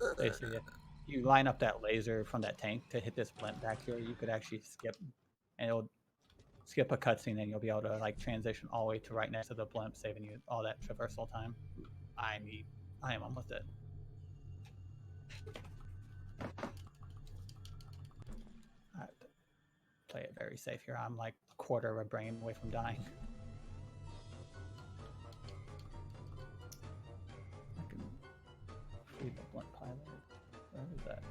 S4: go.
S3: Basically, if you line up that laser from that tank to hit this blimp back here, you could actually skip, and it'll skip a cutscene, and you'll be able to like transition all the way to right next to the blimp, saving you all that traversal time. I am almost dead. I have to play it very safe here. I'm like a quarter of a brain away from dying. I can free the blunt pilot. Where is that?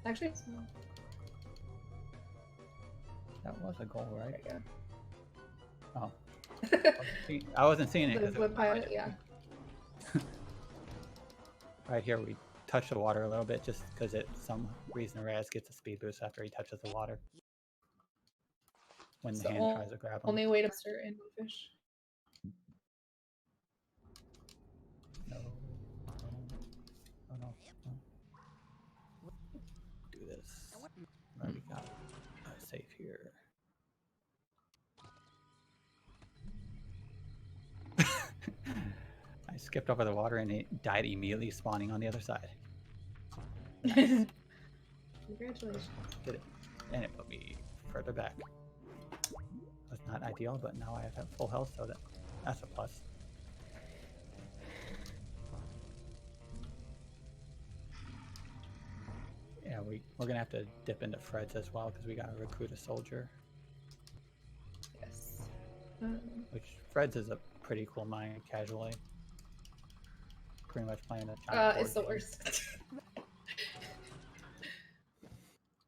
S4: Actually, it's not.
S3: That was a goal, right?
S4: There
S3: Oh. I wasn't seeing it
S4: you go. The
S3: because
S4: blip pilot, yeah.
S3: right here we touch the water a little bit just because it some reason Raz gets a speed boost after he touches the water. When the
S4: So
S3: hand tries to grab him.
S4: Only way to master in fish.
S3: No. Oh no. Do this. Already got a safe here. I skipped over the water and it died immediately spawning on the other side.
S4: Congratulations.
S3: Did it. And it put me further back. That's not ideal, but now I have full health, so that's a plus. Yeah, we're gonna have to dip into Fred's as well because we gotta recruit a soldier.
S4: Yes.
S3: Which Fred's is a pretty cool mine casually. Pretty much playing a giant
S4: It's the
S3: board game.
S4: worst.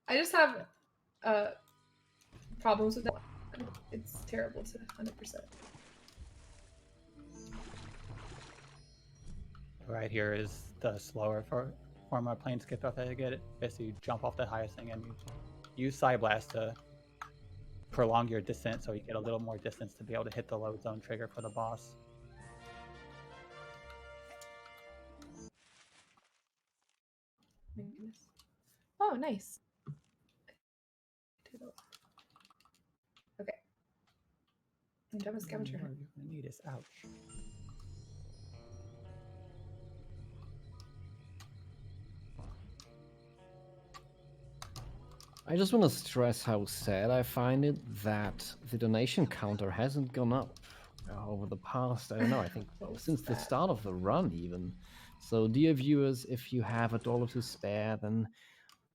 S4: I just have problems with that. It's terrible to 100%.
S3: Right here is the slower form of plane skip off that I get it. Basically, you jump off the highest thing and you use Side Blast to prolong your descent so you get a little more distance to be able to hit the load zone trigger for the boss.
S4: My goodness. Oh, nice. Okay. I'm done with scavenger
S3: What
S4: hunt.
S3: you're gonna need is ouch.
S5: I just want to stress how sad I find it that the donation counter hasn't gone up over the past, I don't know, I think since the start of the run even. So dear viewers, if you have $1 to spare, then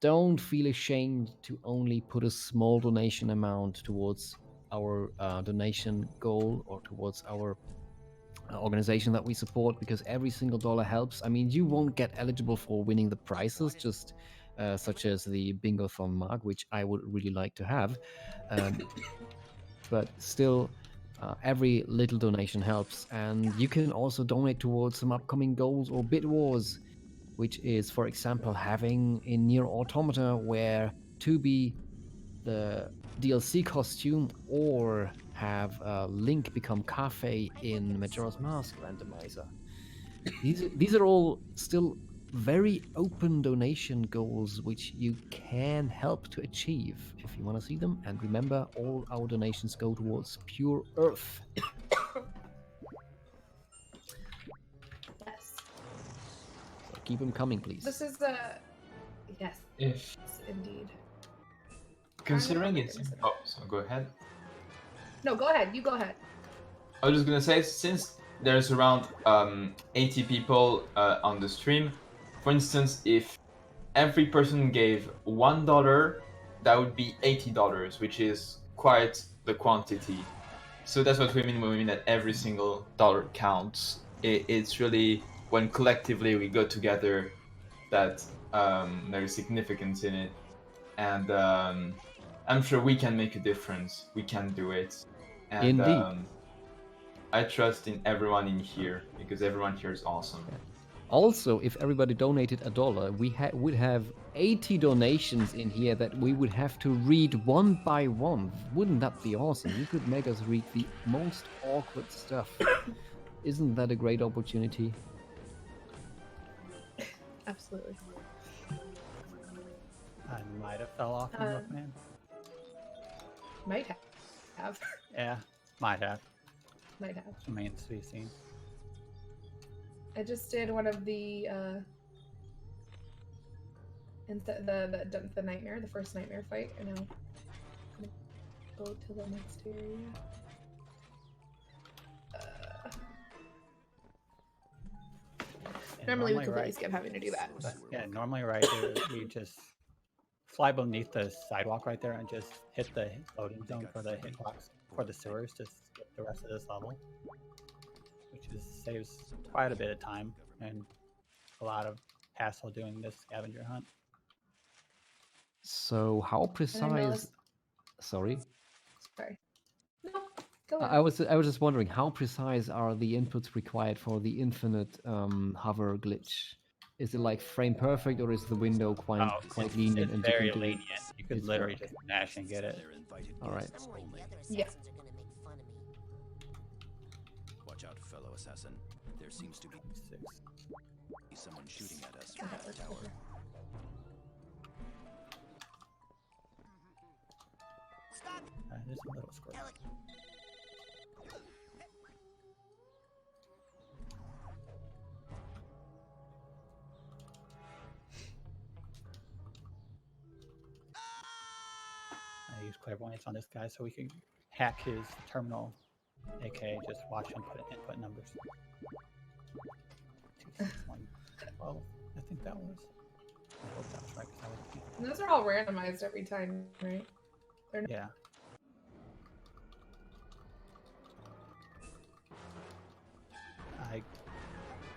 S5: don't feel ashamed to only put a small donation amount towards our donation goal or towards our organization that we support, because every single dollar helps. I mean, you won't get eligible for winning the prizes, just such as the Bingothon mug, which I would really like to have. But still, every little donation helps. And you can also donate towards some upcoming goals or bid wars, which is, for example, having in Nier Automata where to be the DLC costume or have Link become Cafe in Majora's Mask randomizer. These are all still very open donation goals which you can help to achieve if you want to see them. And remember, all our donations go towards Pure Earth.
S4: Yes.
S5: So keep them coming, please.
S4: This is a yes,
S6: If
S4: indeed.
S6: considering
S4: I'm
S6: it's
S4: gonna consider.
S6: oh, so go ahead.
S4: No, go ahead. You go ahead.
S6: I was just gonna say, since there's around 80 people on the stream, for instance, if every person gave $1, that would be $80, which is quite the quantity. So that's what we mean when we mean that every single dollar counts. It's really when collectively we go together that there is significance in it, and I'm sure we can make a difference. We can do it, and
S5: Indeed.
S6: I trust in everyone in here because everyone here is awesome.
S5: Also, if everybody donated $1, we would have 80 donations in here that we would have to read one by one. Wouldn't that be awesome? You could make us read the most awkward stuff. Isn't that a great opportunity?
S4: Absolutely.
S3: I might have fell off in Milkman.
S4: Might have.
S3: Yeah, might have.
S4: Might have.
S3: Remains to be seen.
S4: I just did one of the the nightmare, the first nightmare fight, and now I'm gonna go to the next area.
S3: And
S4: Normally we completely
S3: right,
S4: skip having to do that.
S3: but yeah, normally right here, we just fly beneath the sidewalk right there and just hit the loading zone for the hitbox for the sewers to skip the rest of this level, which saves quite a bit of time and a lot of hassle doing this scavenger hunt.
S5: So how precise? Sorry.
S4: Sorry. No, go
S5: I
S4: ahead.
S5: was just wondering how precise are the inputs required for the infinite hover glitch? Is it like frame perfect, or is the window quite lenient?
S3: It's
S5: And
S3: very
S5: you can do
S3: lenient. You could
S5: it's
S3: literally
S5: very-
S3: just mash and get it.
S5: All right.
S2: I'm worried the other
S4: Yeah.
S2: assassins are gonna make fun of me.
S8: Watch out, fellow assassin. There seems to be
S3: 6.
S8: someone shooting at us
S4: God,
S8: from the
S4: that's
S8: tower.
S4: okay.
S3: There's a little squirrel. I use clairvoyance on this guy so we can hack his terminal, aka just watch him put input numbers. 26112. I think that was. I hope that was right. 'Cause I was,
S4: And those are all randomized every time, right?
S3: yeah. I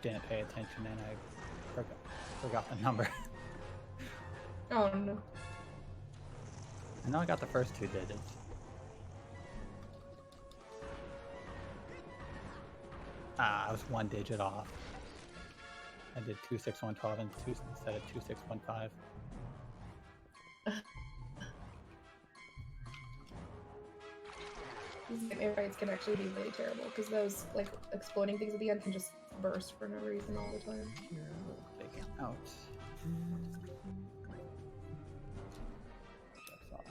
S3: didn't pay attention and I forgot the number.
S4: Oh no.
S3: I know I got the first 2 digits. I was 1 digit off. I did 26112 and instead of 2615.
S4: These nightmare fights can actually be really terrible because those like exploding things at the end can just burst for no reason all the time.
S3: Big out. That's all.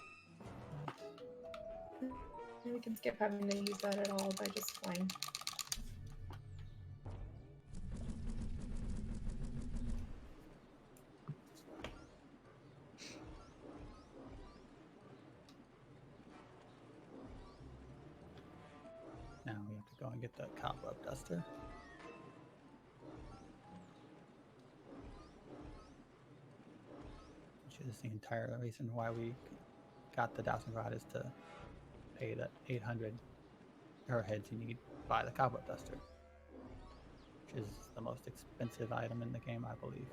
S4: And we can skip having to use that at all by just flying.
S3: Now we have to go and get the cobweb duster. Which is the entire reason why we got the Dowsing Rod is to pay the 800 arrowheads you need to buy the cobweb duster. Which is the most expensive item in the game, I believe.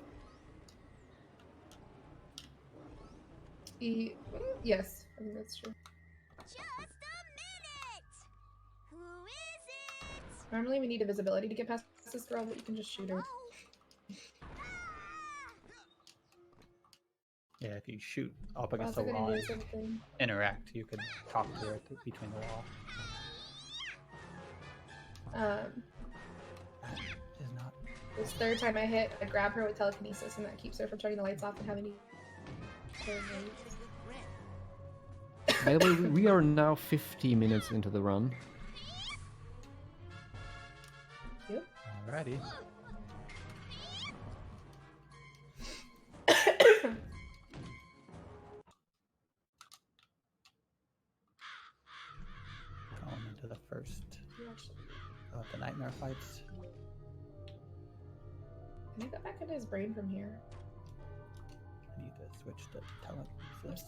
S4: Yes, I think that's true.
S2: Just a minute! Who is it?
S4: Normally we need a visibility to get past this girl, but you can just shoot her.
S2: Oh.
S3: Yeah, if you shoot up
S4: We're
S3: against the
S4: also
S3: wall
S4: gonna do
S3: and
S4: something.
S3: interact, you could talk to her between the wall. That is not.
S4: This third time I hit, I grab her with telekinesis, and that keeps her from turning the lights off and having to.
S5: By the way, we are now 50 minutes into the run.
S3: Alrighty. Going into the first of the nightmare fights.
S4: Can I go back into his brain from here?
S3: I need to switch to telekinesis.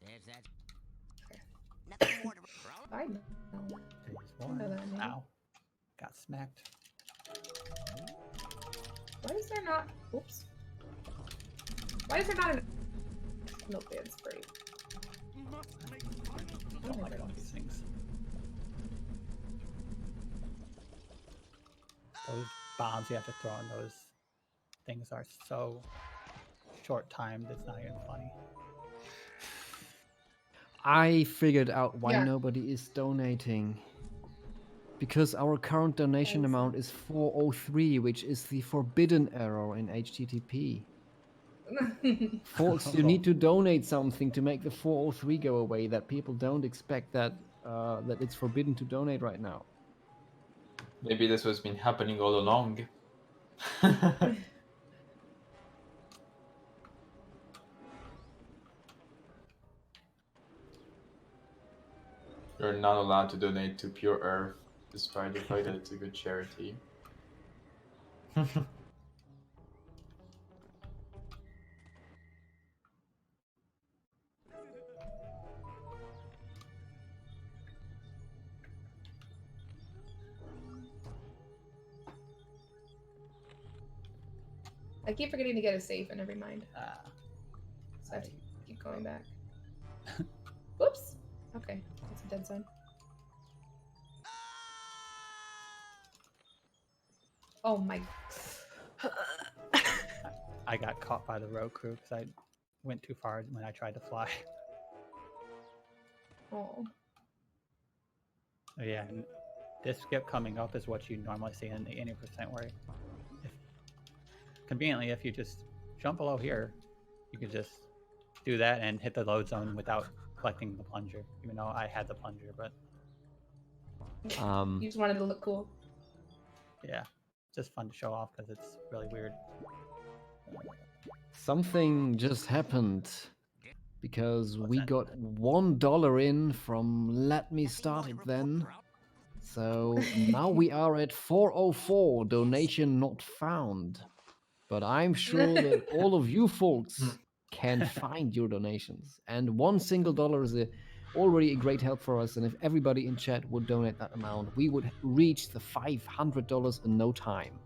S7: There's that.
S2: Nothing more to
S4: I know.
S3: Phase
S4: know
S3: one.
S4: that name.
S3: Ow. Got smacked.
S4: Why is there not? Oops. Why is there not a notepad spray?
S3: I don't like all these things. Those bombs you have to throw in those things are so short timed, it's not even funny.
S5: I figured out why
S4: Yeah.
S5: nobody is donating. Because our current donation
S4: Yes.
S5: amount is 403, which is the forbidden error in HTTP. Folks, you need to donate something to make the 403 go away. That people don't expect that that it's forbidden to donate right now.
S6: Maybe this has been happening all along. You're not allowed to donate to Pure Earth, despite the fact that it's a good charity.
S4: I keep forgetting to get a safe, and never mind. So I have to
S3: I-
S4: keep going back. Whoops. Okay, that's a dead zone. Oh my.
S3: I got caught by the road crew because I went too far when I tried to fly.
S4: Oh.
S3: So yeah, and this skip coming up is what you normally see in the 80% where if, conveniently if you just jump below here, you could just do that and hit the load zone without collecting the plunger, even though I had the plunger, but
S4: You just wanted to look cool.
S3: yeah, just fun to show off because it's really weird.
S5: Something just happened because
S3: What's
S5: we
S3: that?
S5: got $1 in from Let Me Start It Then. So now we are at 404, donation not found. But I'm sure that all of you folks can find your donations. And one single dollar is already a great help for us. And if everybody in chat would donate that amount, we would reach the $500 in no time.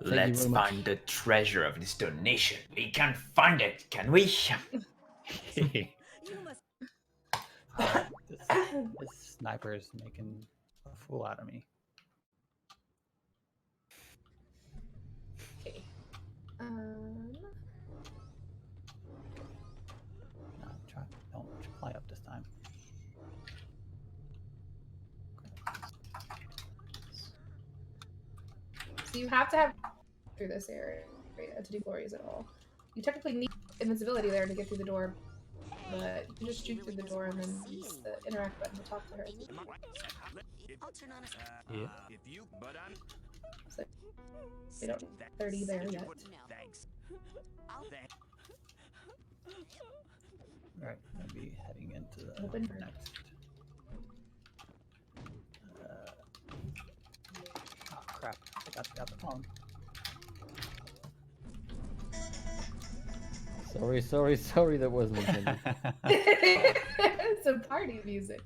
S5: Thank you
S6: Let's
S5: very much.
S6: find the treasure of this donation. We can find it, can we?
S2: You must.
S3: This sniper is making a fool out of me.
S4: Okay.
S3: No, don't fly up this time.
S4: So you have to have through this area to do glories at all. You technically need invincibility there to get through the door, but you can just shoot through the door and then use the interact button to talk to her.
S2: I'll turn on a.
S3: Yeah.
S1: If you, but I'm.
S4: So we don't 30 there yet.
S1: Thanks.
S2: I'll.
S3: Alright, I'm gonna be heading into the
S4: Open door.
S3: next. Oh crap, I got the phone.
S5: Sorry, that wasn't intended.
S4: Some party music.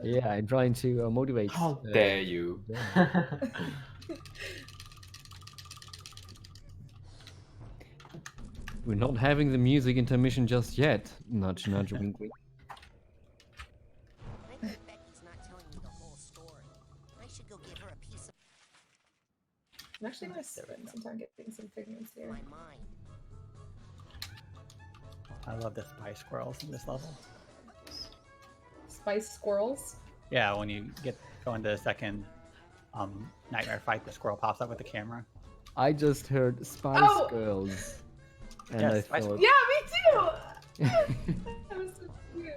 S5: Yeah, I'm trying to motivate.
S6: How dare you?
S5: We're not having the music intermission just yet. Nudge, nudge, wink, wink.
S2: I think Becky's not telling me the whole story. I should go give her a piece of
S4: I'm actually gonna spend some time getting some figments here.
S2: my mind.
S3: I love the spy squirrels in this level.
S4: spice squirrels?
S3: Yeah, when you go into the second nightmare fight, the squirrel pops up with the camera.
S5: I just heard Spice
S4: Oh!
S5: Girls, and
S3: Yes,
S5: I
S3: Spice
S5: thought,
S4: Yeah, me too. That was so cute.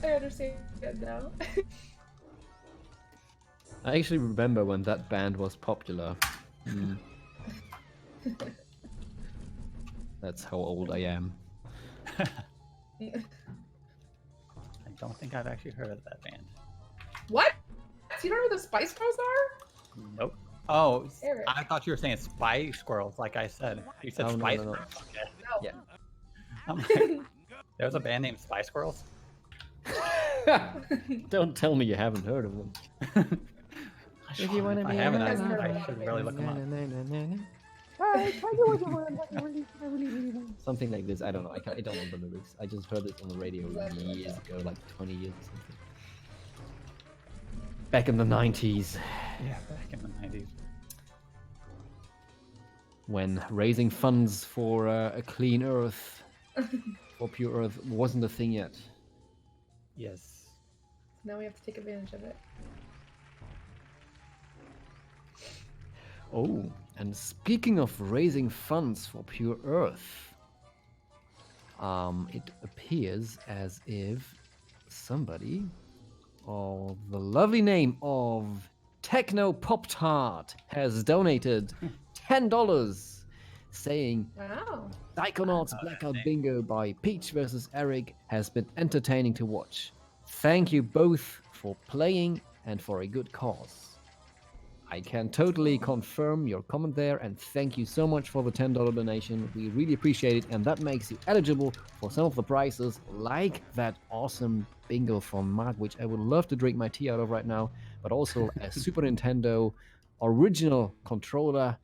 S4: I understand now.
S5: I actually remember when that band was popular. Hmm. That's how old I am.
S3: I don't think I've actually heard of that band.
S4: What? You know who the Spice Girls are?
S3: Nope. Oh,
S4: Aryk.
S3: I thought you were saying spy squirrels, like I said. You said
S5: Oh, no,
S3: spice
S5: no, no.
S3: squirrels. Okay.
S4: No.
S5: Yeah.
S3: I'm like, there's a band named Spy Squirrels.
S5: Don't tell me you haven't heard of them.
S3: If you want to
S5: be
S3: I haven't.
S4: I've heard
S3: I
S4: of
S3: should
S4: it.
S3: really look them up.
S5: Something like this. I don't know. I don't know the lyrics. I just heard it on the radio years ago, like 20 years or something. Back in the 90s,
S3: Yeah, back in the 90s.
S5: when raising funds for a clean Earth, for pure Earth, wasn't a thing yet.
S3: Yes.
S4: Now we have to take advantage of it.
S5: Oh, and speaking of raising funds for pure Earth, it appears as if somebody of the lovely name of Techno Pop Tart has donated $10, saying
S4: Wow.
S5: Psychonauts Blackout Bingo by Peach vs. aryk has been entertaining to watch. Thank you both for playing and for a good cause. I can totally confirm your comment there, and thank you so much for the $10 donation. We really appreciate it, and that makes you eligible for some of the prizes, like that awesome Bingothon mug, which I would love to drink my tea out of right now, but also a Super Nintendo original controller,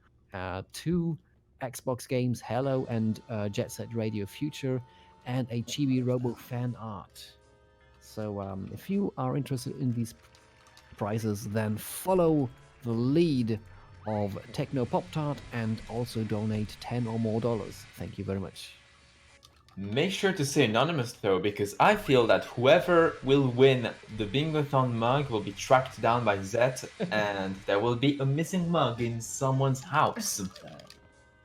S5: 2 Xbox games, Hello and Jet Set Radio Future, and a Chibi Robo fan art. So if you are interested in these prizes, then follow the lead of Techno Pop Tart and also donate $10 or more. Thank you very much.
S6: Make sure to say anonymous though, because I feel that whoever will win the Bingothon mug will be tracked down by Zet, and there will be a missing mug in someone's house.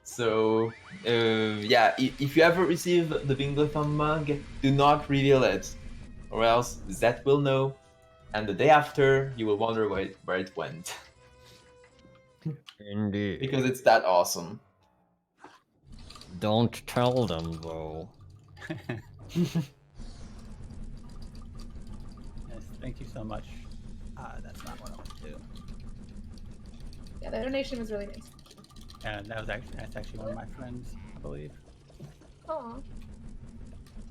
S6: So, yeah, if you ever receive the Bingothon mug, do not reveal it, or else Zet will know, and the day after, you will wonder where it went.
S5: Indeed.
S6: Because it's that awesome.
S5: Don't tell them, though.
S3: Yes, thank you so much. That's not what I want to do.
S4: Yeah, the donation was really nice.
S3: And that's actually one of my friends, I believe.
S4: Aw.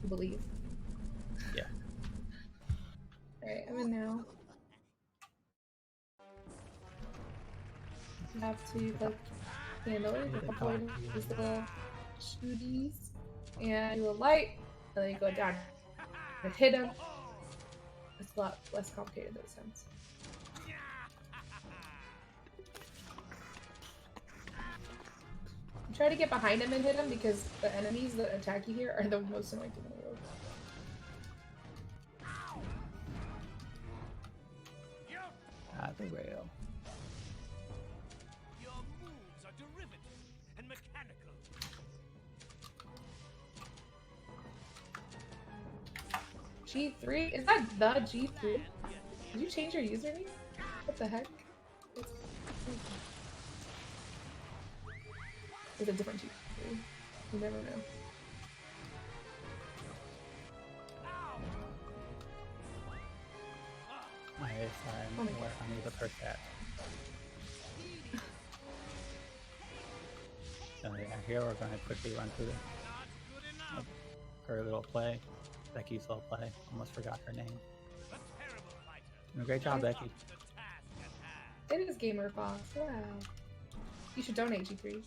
S4: You believe.
S3: Yeah.
S4: Alright, I'm in now. You have to like handle it, avoid these little shooties, and do a light, and then you go down and hit them. It's a lot less complicated than it sounds. Try to get behind him and hit him because the enemies that attack you here are the most annoying thing in the world.
S3: At the rail.
S1: Your moves are derivative and mechanical.
S4: G3? Is that the G3? Did you change your username? What the heck? It's a different G3. You never know.
S3: I
S4: Oh my
S3: where I need to push that. So yeah, here we're going to quickly run through her little play. Becky's little play. Almost forgot her name. Great job, Becky.
S4: It is Gamer Boss. Wow. You should donate G3.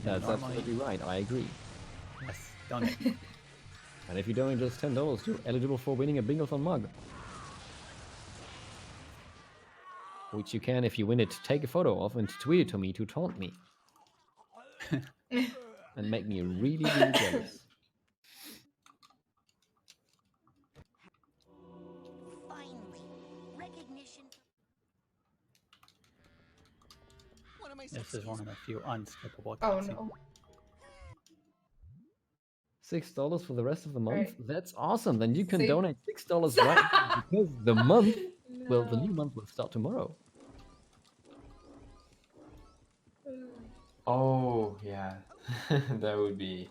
S5: That's
S3: Normally-
S5: absolutely right. I agree.
S3: Yes, donate.
S5: And if you donate just $10, you're eligible for winning a Bingothon mug. Which you can, if you win it, take a photo of and tweet it to me to taunt me. And make me really, really jealous.
S7: am I
S3: This is one of the few unskippable
S4: Oh
S3: cutscenes.
S4: no.
S5: $6 for the rest of the month.
S4: Right.
S5: That's awesome. Then you can
S4: See?
S5: donate $6 right now because the month, well, the new
S4: No.
S5: month will start tomorrow.
S6: Oh, yeah. That would be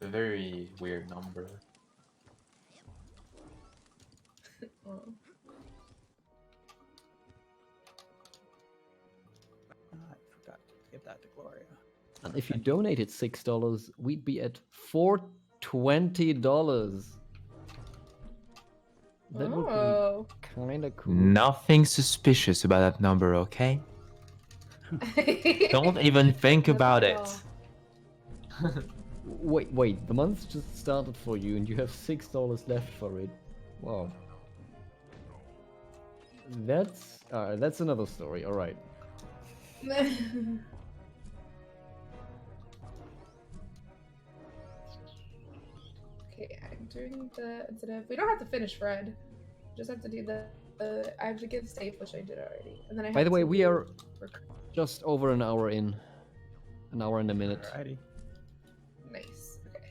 S6: a very weird number.
S4: Oh.
S3: I forgot to give that to Gloria.
S5: And if you donated $6, we'd be at $420. That would
S4: Oh.
S5: be kind of cool.
S6: Nothing suspicious about that number, okay? Don't even think
S4: Not
S6: about
S4: at
S6: it.
S4: all.
S5: Wait, the month just started for you and you have $6 left for it. Wow. That's another story, alright.
S4: Okay, I'm doing the incentive. We don't have to finish Fred. Just have to do the I have to give safe, which I did already. And then I
S5: By
S4: have
S5: the way,
S4: to
S5: we
S4: do
S5: are
S4: rec-
S5: just over an hour in. An hour and a minute.
S3: Alrighty.
S4: nice. Okay.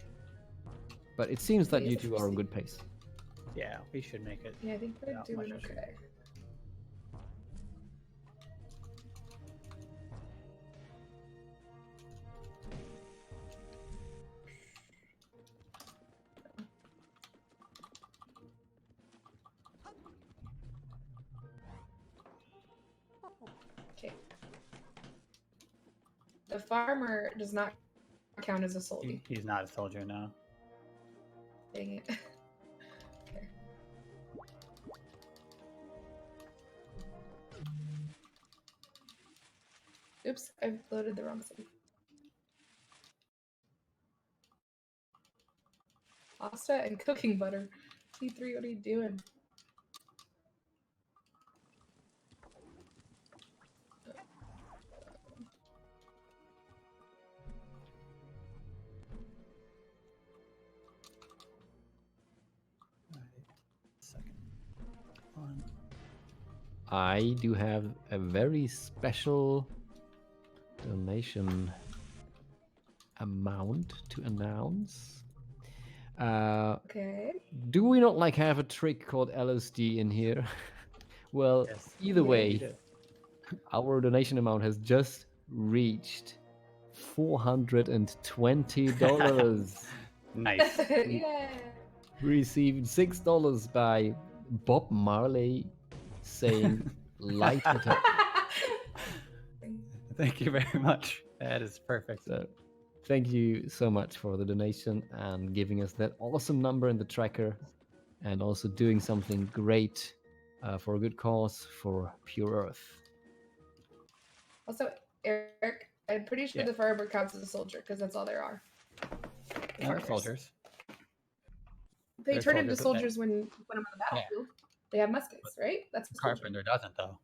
S5: But it seems that
S4: Yeah,
S5: you
S4: it's
S5: two are on
S4: interesting.
S5: good pace.
S3: Yeah, we should make it.
S4: Yeah, I think we're
S3: Not
S4: doing
S3: much issue.
S4: okay. Okay. The farmer does not count as a soldier.
S3: He's not a soldier now.
S4: Dang it. Okay. Oops, I've loaded the wrong thing. Pasta and cooking butter. T3, what are you doing?
S3: Second one.
S5: I do have a very special donation amount to announce.
S4: Okay.
S5: Do we not like have a trick called LSD in here? Well,
S3: Yes.
S5: either
S4: Yeah.
S5: way,
S3: We do.
S5: our donation amount has just reached $420.
S3: Nice.
S4: Yeah.
S5: We received $6 by Bob Marley saying light it up.
S3: Thank you very much. That is perfect.
S5: So thank you so much for the donation and giving us that awesome number in the tracker and also doing something great for a good cause for Pure Earth.
S4: Also, Eric, I'm pretty sure
S3: Yeah.
S4: the farmer counts as a soldier because that's all there are.
S3: No,
S4: Farmers.
S3: soldiers.
S4: They
S3: They're
S4: turn into
S3: soldiers,
S4: soldiers when I'm on the battlefield. They have muskets, right? That's a soldier.
S3: Carpenter doesn't though.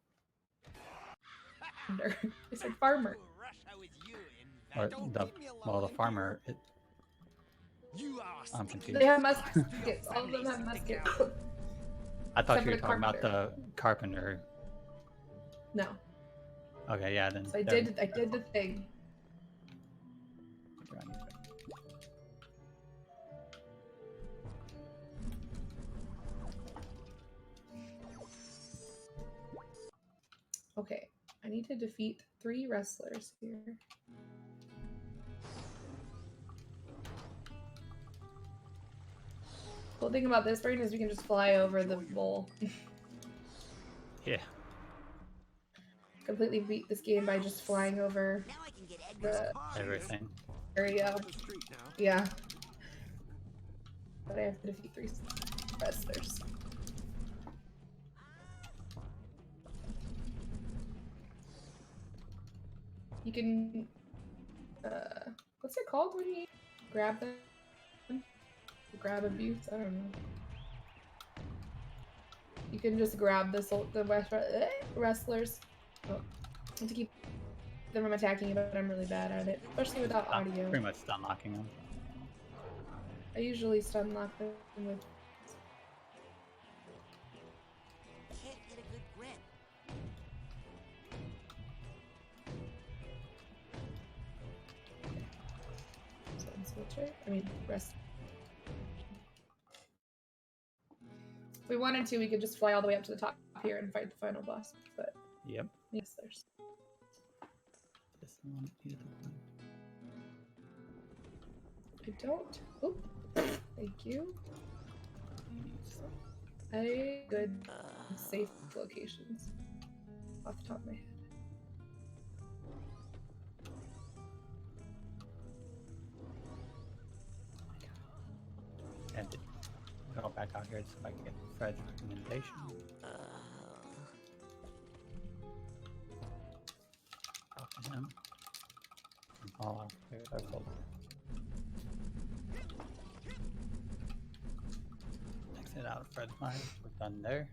S4: I said farmer.
S7: Russia with you in
S3: Or
S7: Don't
S3: the
S7: leave me
S3: well, the
S7: alone.
S3: farmer.
S7: You are
S3: I'm
S7: stinky.
S3: confused.
S4: They have muskets. All of them have muskets.
S3: I thought
S4: except
S3: you were
S4: for the
S3: talking about the carpenter.
S4: No.
S3: Okay, yeah, then.
S4: So I did the thing. Okay. I need to defeat 3 wrestlers here. Cool thing about this brain is we can just fly over the bowl.
S3: Yeah.
S4: Completely beat this game by just flying over
S7: Now I can get
S4: the
S3: Everything.
S4: area. Yeah. But I have to defeat 3 wrestlers. You can, what's it called when you grab them? Grab abuse? I don't know. You can just grab the wrestlers. Oh, I have to keep them from attacking you, but I'm really bad at it, especially without
S3: I'm
S4: audio.
S3: pretty much stun locking them.
S4: I usually stun lock them with.
S7: Can't get a good grip.
S4: wheelchair? I mean, rest. If we wanted to, we could just fly all the way up to the top here and fight the final boss. But
S3: Yep.
S4: yes, there's.
S3: This one is
S4: I don't. Oop. Thank you. Good safe locations off the top of my head.
S3: and go back out here so I can get Fred's recommendation. Talk to him. And Paul, there's our folder. Exit out of Fred's mind. We're done there.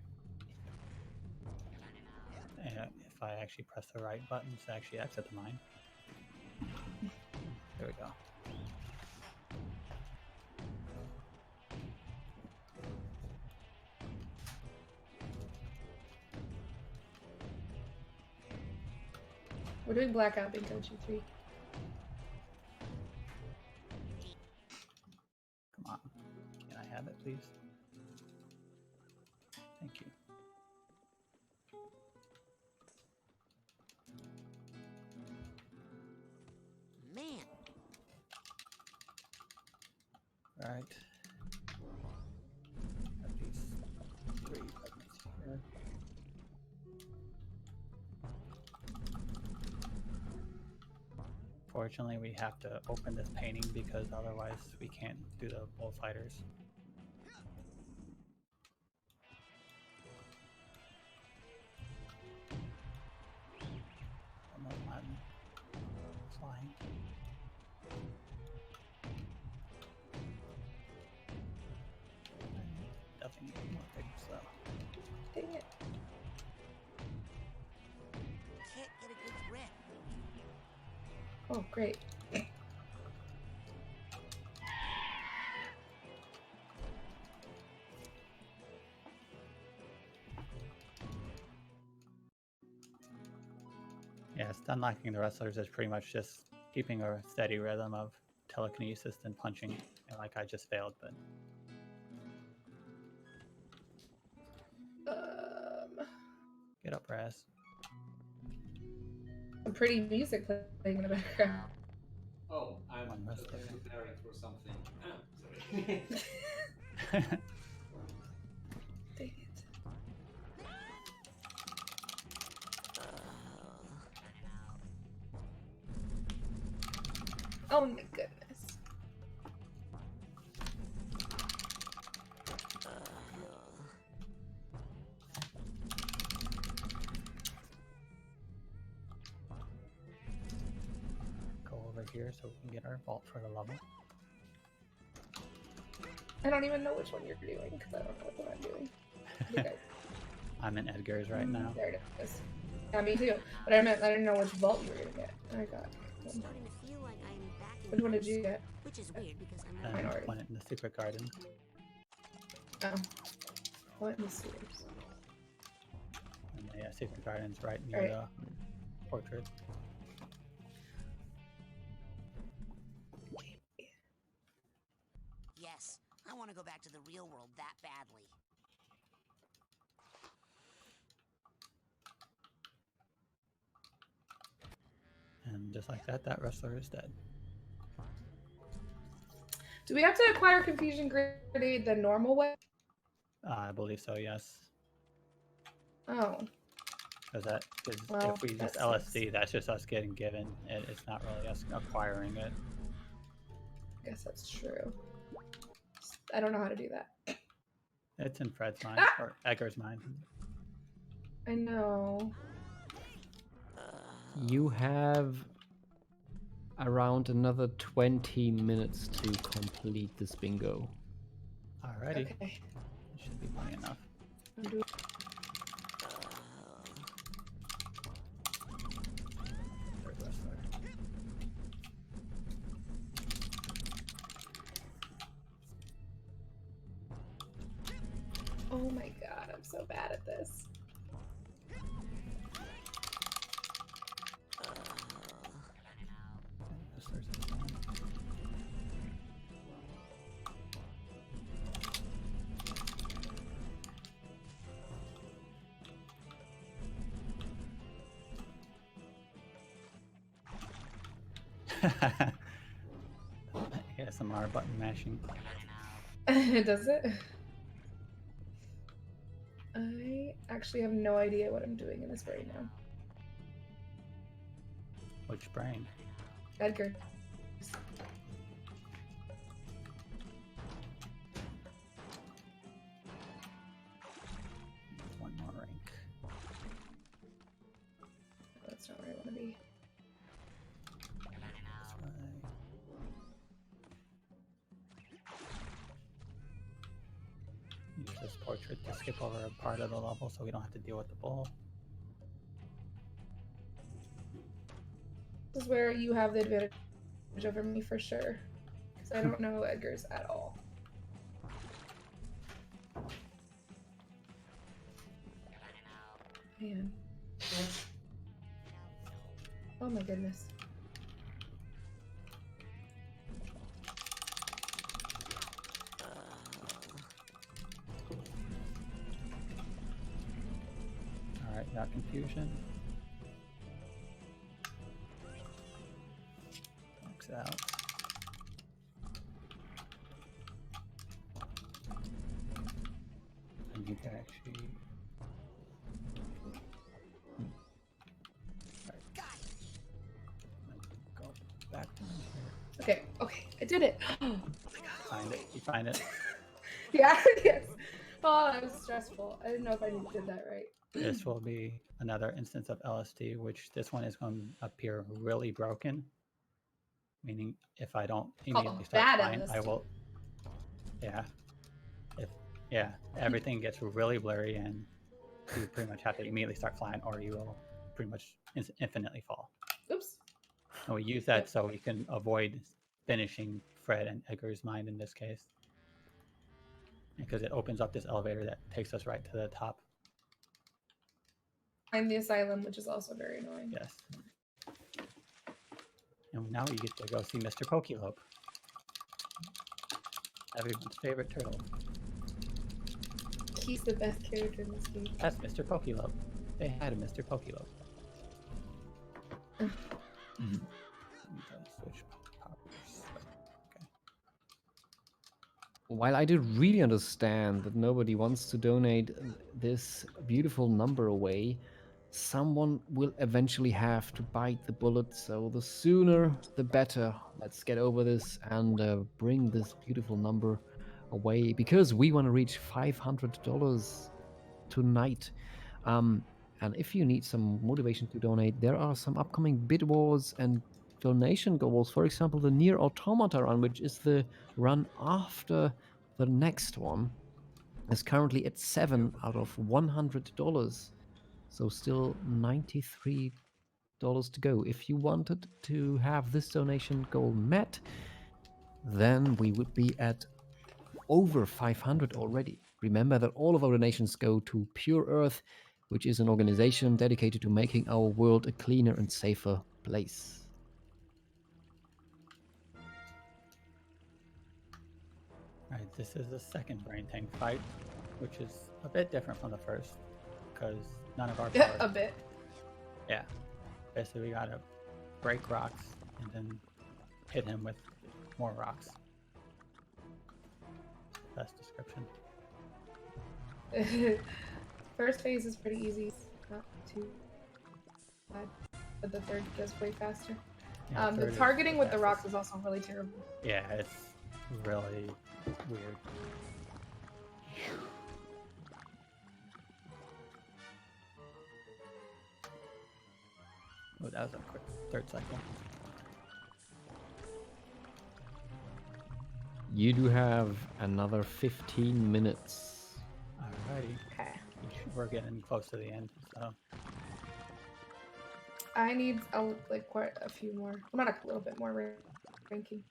S3: And if I actually press the right buttons to actually exit the mine. There we go.
S4: We're doing Blackout Bingo 2-3.
S3: Come on. Can I have it, please? Thank you.
S2: Man.
S3: Right. At least 3 segments here. Fortunately, we have to open this painting because otherwise we can't do the bullfighters. Almost I'm flying. Definitely need more things, so.
S4: Dang it.
S2: Can't get a good grip.
S4: Oh, great.
S3: Yeah, stun locking the wrestlers is pretty much just keeping a steady rhythm of telekinesis and punching, and like I just failed, but get up, Raz.
S4: Some pretty music playing in the background.
S9: Oh, I'm
S3: One
S9: just
S3: wrestler.
S9: preparing for something. Sorry.
S4: Dang it. Oh my goodness.
S3: Go over here so we can get our vault for the level.
S4: I don't even know which one you're doing because I don't know what I'm doing. I think
S3: I'm in Edgar's right now.
S4: There it is. Yeah, me too. But I meant I didn't know which vault you were gonna get. I got
S2: I'm starting to feel like I'm back in
S4: Which one did
S2: high
S4: you get?
S2: school, which is weird because I'm
S3: And
S2: not.
S4: Minority.
S3: one in the secret garden.
S4: Oh. What mysterious.
S3: And the secret garden's right near
S4: Right.
S3: the portrait.
S2: Yes, I want to go back to the real world that badly.
S3: And just like that, that wrestler is dead.
S4: Do we have to acquire Confusion Grenade the normal way?
S3: I believe so, yes.
S4: Oh.
S3: Because
S4: Well,
S3: if we
S4: that
S3: just LSD, that's just us getting given it. It's not really us acquiring it.
S4: I guess that's true. I don't know how to do that.
S3: It's in Fred's mind,
S4: Ah!
S3: or Edgar's mind.
S4: I know.
S5: You have around another 20 minutes to complete this bingo.
S3: Alrighty.
S4: Okay.
S3: It should be plenty enough.
S4: I'm doing
S3: Third wrestler.
S4: Oh my god, I'm so bad at this.
S3: Wrestlers is done. ASMR button mashing.
S4: Does it? I actually have no idea what I'm doing in this right now.
S3: Which brain?
S4: Edgar.
S3: One more rank.
S4: That's not where I want to be.
S3: This way. Use this portrait to skip over a part of the level so we don't have to deal with the bull.
S4: This is where you have the advantage over me for sure. Because I don't know Edgar's at all. Man. Oh my goodness.
S3: Alright, got confusion. Box out. I need to actually. Go back to here.
S4: Okay, okay, I did it. Oh
S3: Find it. You find it.
S4: yeah, yes. Oh, that was stressful. I didn't know if I did that right.
S3: This will be another instance of LSD, which this one is going to appear really broken. Meaning, if I don't immediately start
S4: bad
S3: flying, I
S4: LSD.
S3: will. Yeah, everything gets really blurry, and you pretty much have to immediately start flying, or you will pretty much infinitely fall.
S4: Oops.
S3: And we use that so we can avoid finishing Fred and Edgar's mind in this case, because it opens up this elevator that takes us right to the top.
S4: I'm the asylum, which is also very annoying.
S3: Yes. And now you get to go see Mr. Pokelope. Everyone's favorite turtle.
S4: He's the best character in this game.
S3: That's Mr. Pokelope. They had a Mr. Pokelope. Switch powers. Okay.
S5: While I do really understand that nobody wants to donate this beautiful number away, someone will eventually have to bite the bullet, so the sooner the better. Let's get over this and bring this beautiful number away, because we want to reach $500 tonight. And if you need some motivation to donate, there are some upcoming bid wars and donation goals. For example, the Near Automata run, which is the run after the next one, is currently at $7 out of $100. So still $93 to go. If you wanted to have this donation goal met, then we would be at over 500 already. Remember that all of our donations go to Pure Earth, which is an organization dedicated to making our world a cleaner and safer place.
S3: Alright, this is the second brain tank fight, which is a bit different from the first, because none of our powers...
S4: A bit.
S3: Yeah. Basically, we gotta break rocks and then hit him with more rocks. Best description.
S4: First phase is pretty easy. Not too bad. But the third goes way faster.
S3: Yeah,
S4: The
S3: third is
S4: targeting with the
S3: fastest.
S4: rocks is also really terrible.
S3: Yeah, it's really weird. Oh, that was a quick third cycle.
S5: You do have another 15 minutes.
S3: Alrighty.
S4: Okay.
S3: We're getting close to the end, so
S4: I need quite a few more. I'm not a little bit more ranking.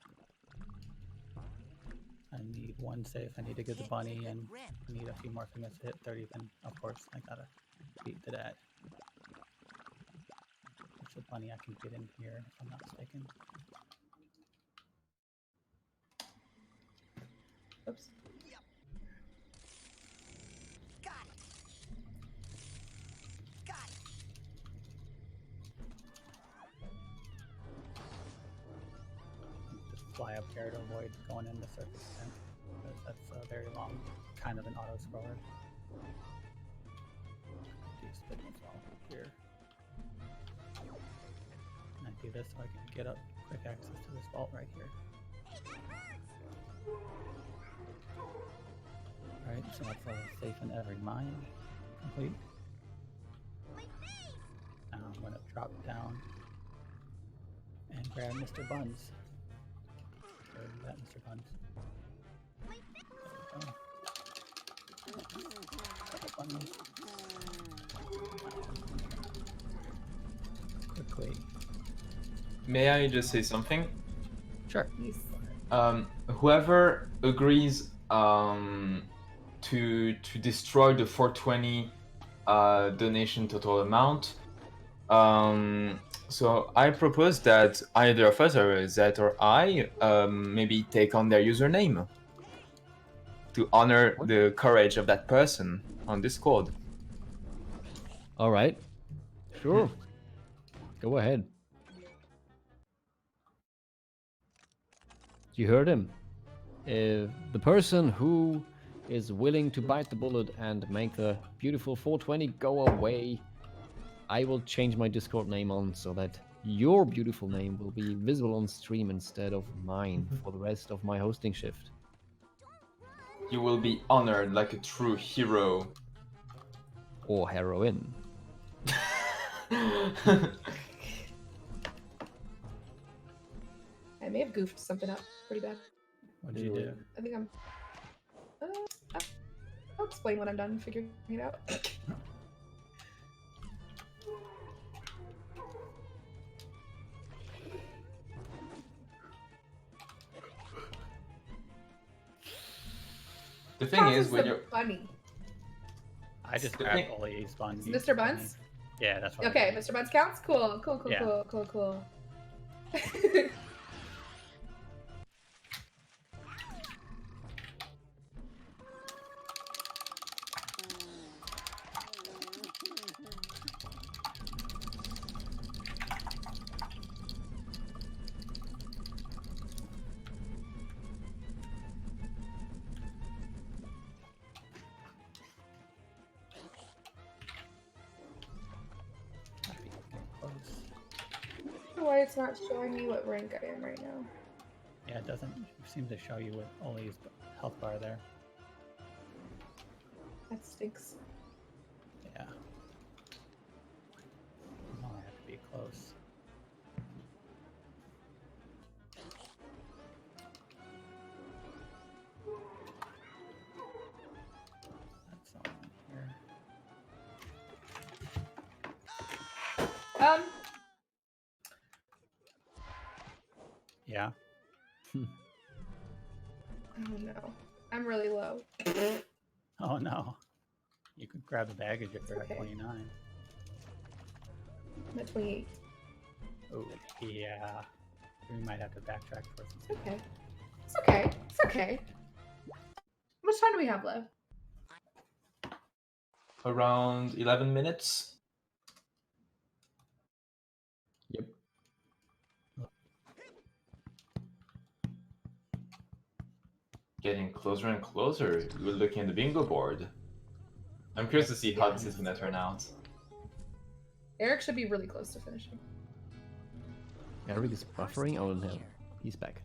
S3: I need one safe. I need to get the bunny, and I need a few more things to hit 30. Then, of course, I gotta beat to that. Which the bunny I can get in here, if I'm not mistaken.
S4: Oops.
S2: Got it. Got it.
S3: fly up here to avoid going into circus tent, because that's a very long, kind of an auto scroller. Do spin as well here. And I do this so I can get up quick access to this vault right here. Alright, so that's a safe in every mine complete. Now I'm gonna drop down and grab Mr. Buns. Where is that, Mr. Buns? There we go. Buns. Quickly.
S6: May I just say something?
S3: Sure.
S6: Whoever agrees to destroy the 420 donation total amount, so I propose that either of us, or Zet or I, maybe take on their username to honor the courage of that person on Discord.
S5: All right. Sure. Go ahead. You heard him. The person who is willing to bite the bullet and make the beautiful 420 go away, I will change my Discord name on so that your beautiful name will be visible on stream instead of mine for the rest of my hosting shift.
S6: You will be honored like a true hero.
S5: Or heroine.
S4: I may have goofed something up pretty bad.
S3: What did you do?
S4: I think I'm. I'll explain when I'm done figuring it out.
S6: The thing is, when
S4: the
S6: you're
S4: bunny.
S3: I just grabbed Ollie's Buns.
S4: Mr. Buns?
S3: Yeah, that's what
S4: Okay,
S3: I did.
S4: Mr. Buns counts? Cool, cool, cool,
S3: Yeah.
S4: cool, cool, cool.
S3: Close.
S4: Why it's not showing me what rank I am right now.
S3: Yeah, it doesn't seem to show you with Ollie's health bar there.
S4: That stinks.
S3: Yeah. Oh, I have to be close. That's all here. Yeah.
S4: Oh no. I'm really low.
S3: Oh no. You could grab the baggage if you're
S4: Okay.
S3: at 29.
S4: I'm at 28.
S3: Oh, yeah. We might have to backtrack for some.
S4: It's okay. It's okay. It's okay. How much time do we have left?
S6: around 11 minutes.
S5: Yep.
S6: Getting closer and closer. We're looking at the bingo board. I'm curious to see how this is gonna turn out.
S4: Aryk should be really close to finishing.
S5: Aryk is buffering. Oh no, he's back.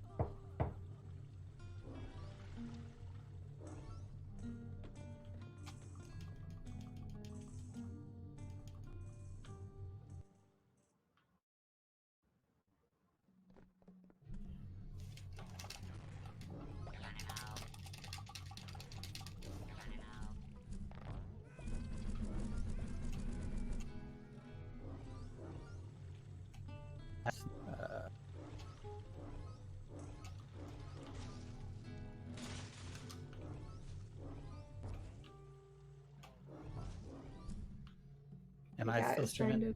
S3: Am I
S4: Yeah,
S3: still
S4: it's trying
S3: streaming?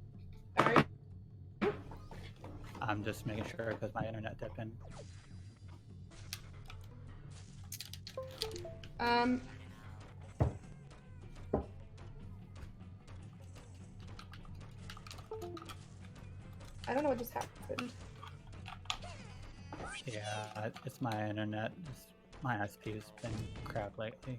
S4: to. Alright.
S3: I'm just making sure because my internet dipped in.
S4: I don't know what just happened.
S3: Yeah, it's my internet. My SP has been crap lately.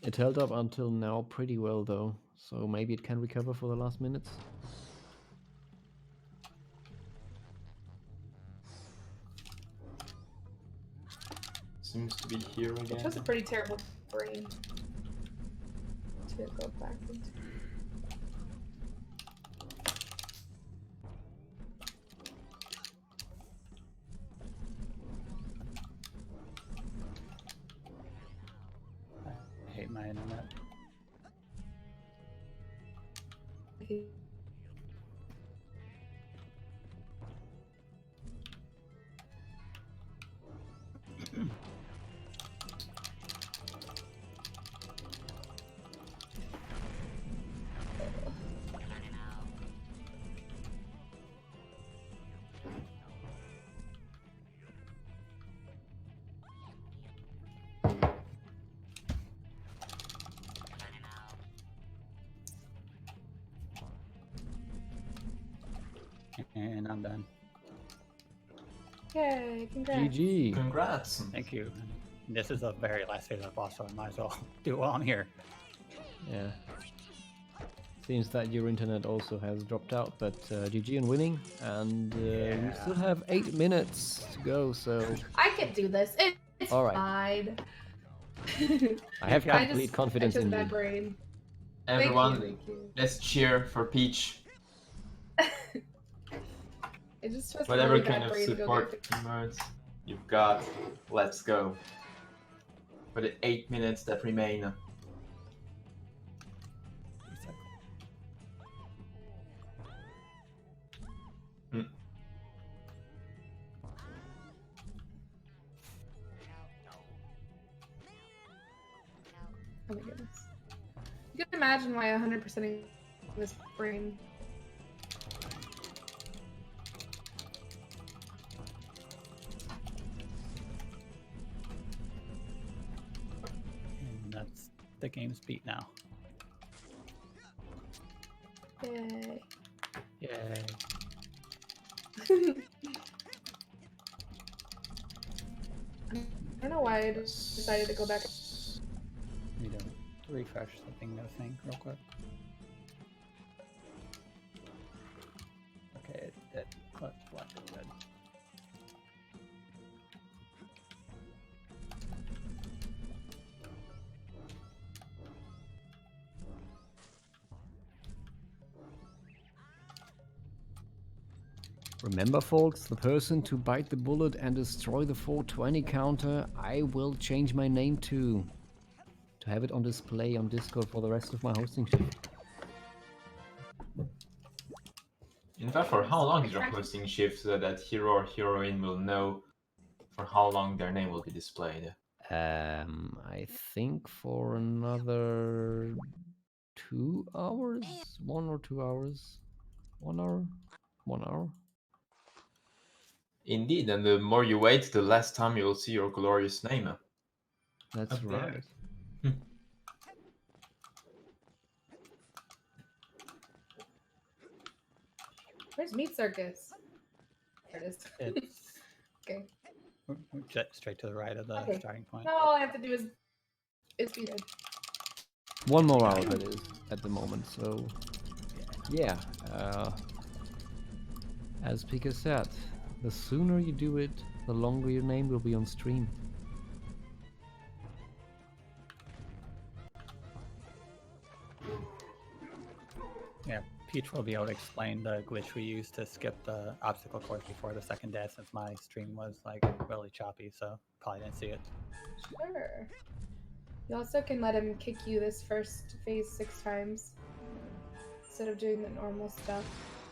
S5: It held up until now pretty well though, so maybe it can recover for the last minutes.
S6: Seems to be here
S4: Which
S6: again.
S4: was a pretty terrible brain to go back into.
S3: I hate my internet.
S4: Okay.
S3: And I'm done.
S4: Yay, congrats.
S5: GG.
S6: Congrats.
S3: Thank you. This is the very last phase of the boss, so I might as well do while I'm here.
S5: Yeah. Seems that your internet also has dropped out, but GG on winning, and we still have 8 minutes to go, so
S4: I can do this. It's
S5: All right.
S4: fine.
S5: I have complete confidence
S4: I chose
S5: in
S4: that
S5: you.
S4: brain.
S6: Everyone,
S4: Thank you.
S6: let's cheer for Peach.
S4: It just chose
S6: Whatever
S4: really
S6: kind
S4: bad
S6: of
S4: brain to go
S6: support
S4: get
S6: emotes you've got, let's go. For the 8 minutes that remain.
S4: Oh my goodness. You can imagine why 100%ing this brain.
S3: And that's the game's beat now.
S4: Yay.
S3: Yay.
S4: I don't know why I decided to go back.
S3: Need to refresh the bingo thing real quick. Okay, it clicked black and red.
S5: Remember, folks, the person to bite the bullet and destroy the 420 counter, I will change my name to have it on display on Discord for the rest of my hosting shift.
S6: In fact, for how long is your hosting shift so that hero or heroine will know for how long their name will be displayed?
S5: I think for another 2 hours? 1 or 2 hours? 1 hour? 1 hour?
S6: Indeed, and the more you wait, the less time you will see your glorious name.
S5: That's
S6: up there.
S5: right.
S4: Where's Meat Circus? There it is.
S3: It's
S4: Okay.
S3: straight to the right of the
S4: Okay.
S3: starting point.
S4: No, all I have to do is beat it.
S5: 1 more hour that is at the moment, so yeah. As Pika said, the sooner you do it, the longer your name will be on stream.
S3: Yeah, Peach will be able to explain the glitch we used to skip the obstacle course before the second death, since my stream was like really choppy, so probably didn't see it.
S4: Sure. You also can let him kick you this first phase 6 times instead of doing the normal stuff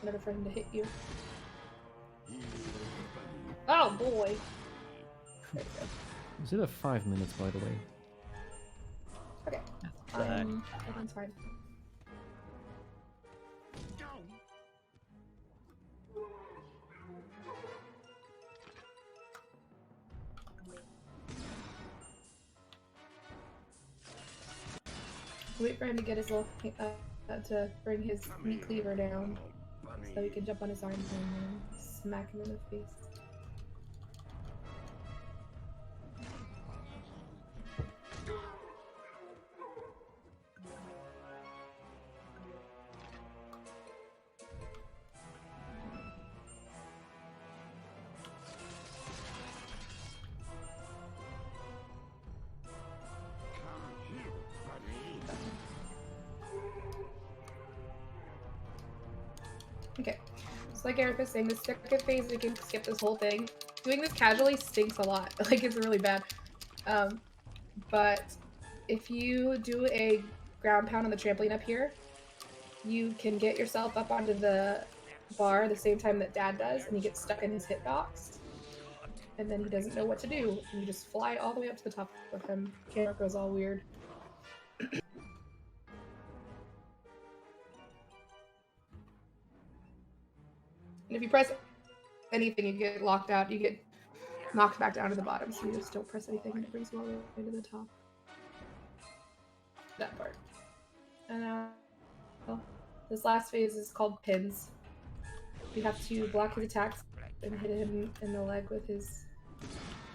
S4: in order for him to hit you. Oh boy! There we go.
S5: We still have 5 minutes, by the way.
S4: Okay. Everyone's fine. Wait for him to get his little to bring his meat cleaver down so he can jump on his arms and smack him in the face. Okay, so like Eric was saying, the second phase, we can skip this whole thing. Doing this casually stinks a lot. Like, it's really bad. But if you do a ground pound on the trampoline up here, you can get yourself up onto the bar the same time that Dad does, and he gets stuck in his hitbox. And then he doesn't know what to do. And you just fly all the way up to the top with him. Camera goes all weird. And if you press anything, you get locked out. You get knocked back down to the bottom. So you just don't press anything, and it brings you all the way to the top. That part. And now, this last phase is called pins. You have to block his attacks and hit him in the leg with his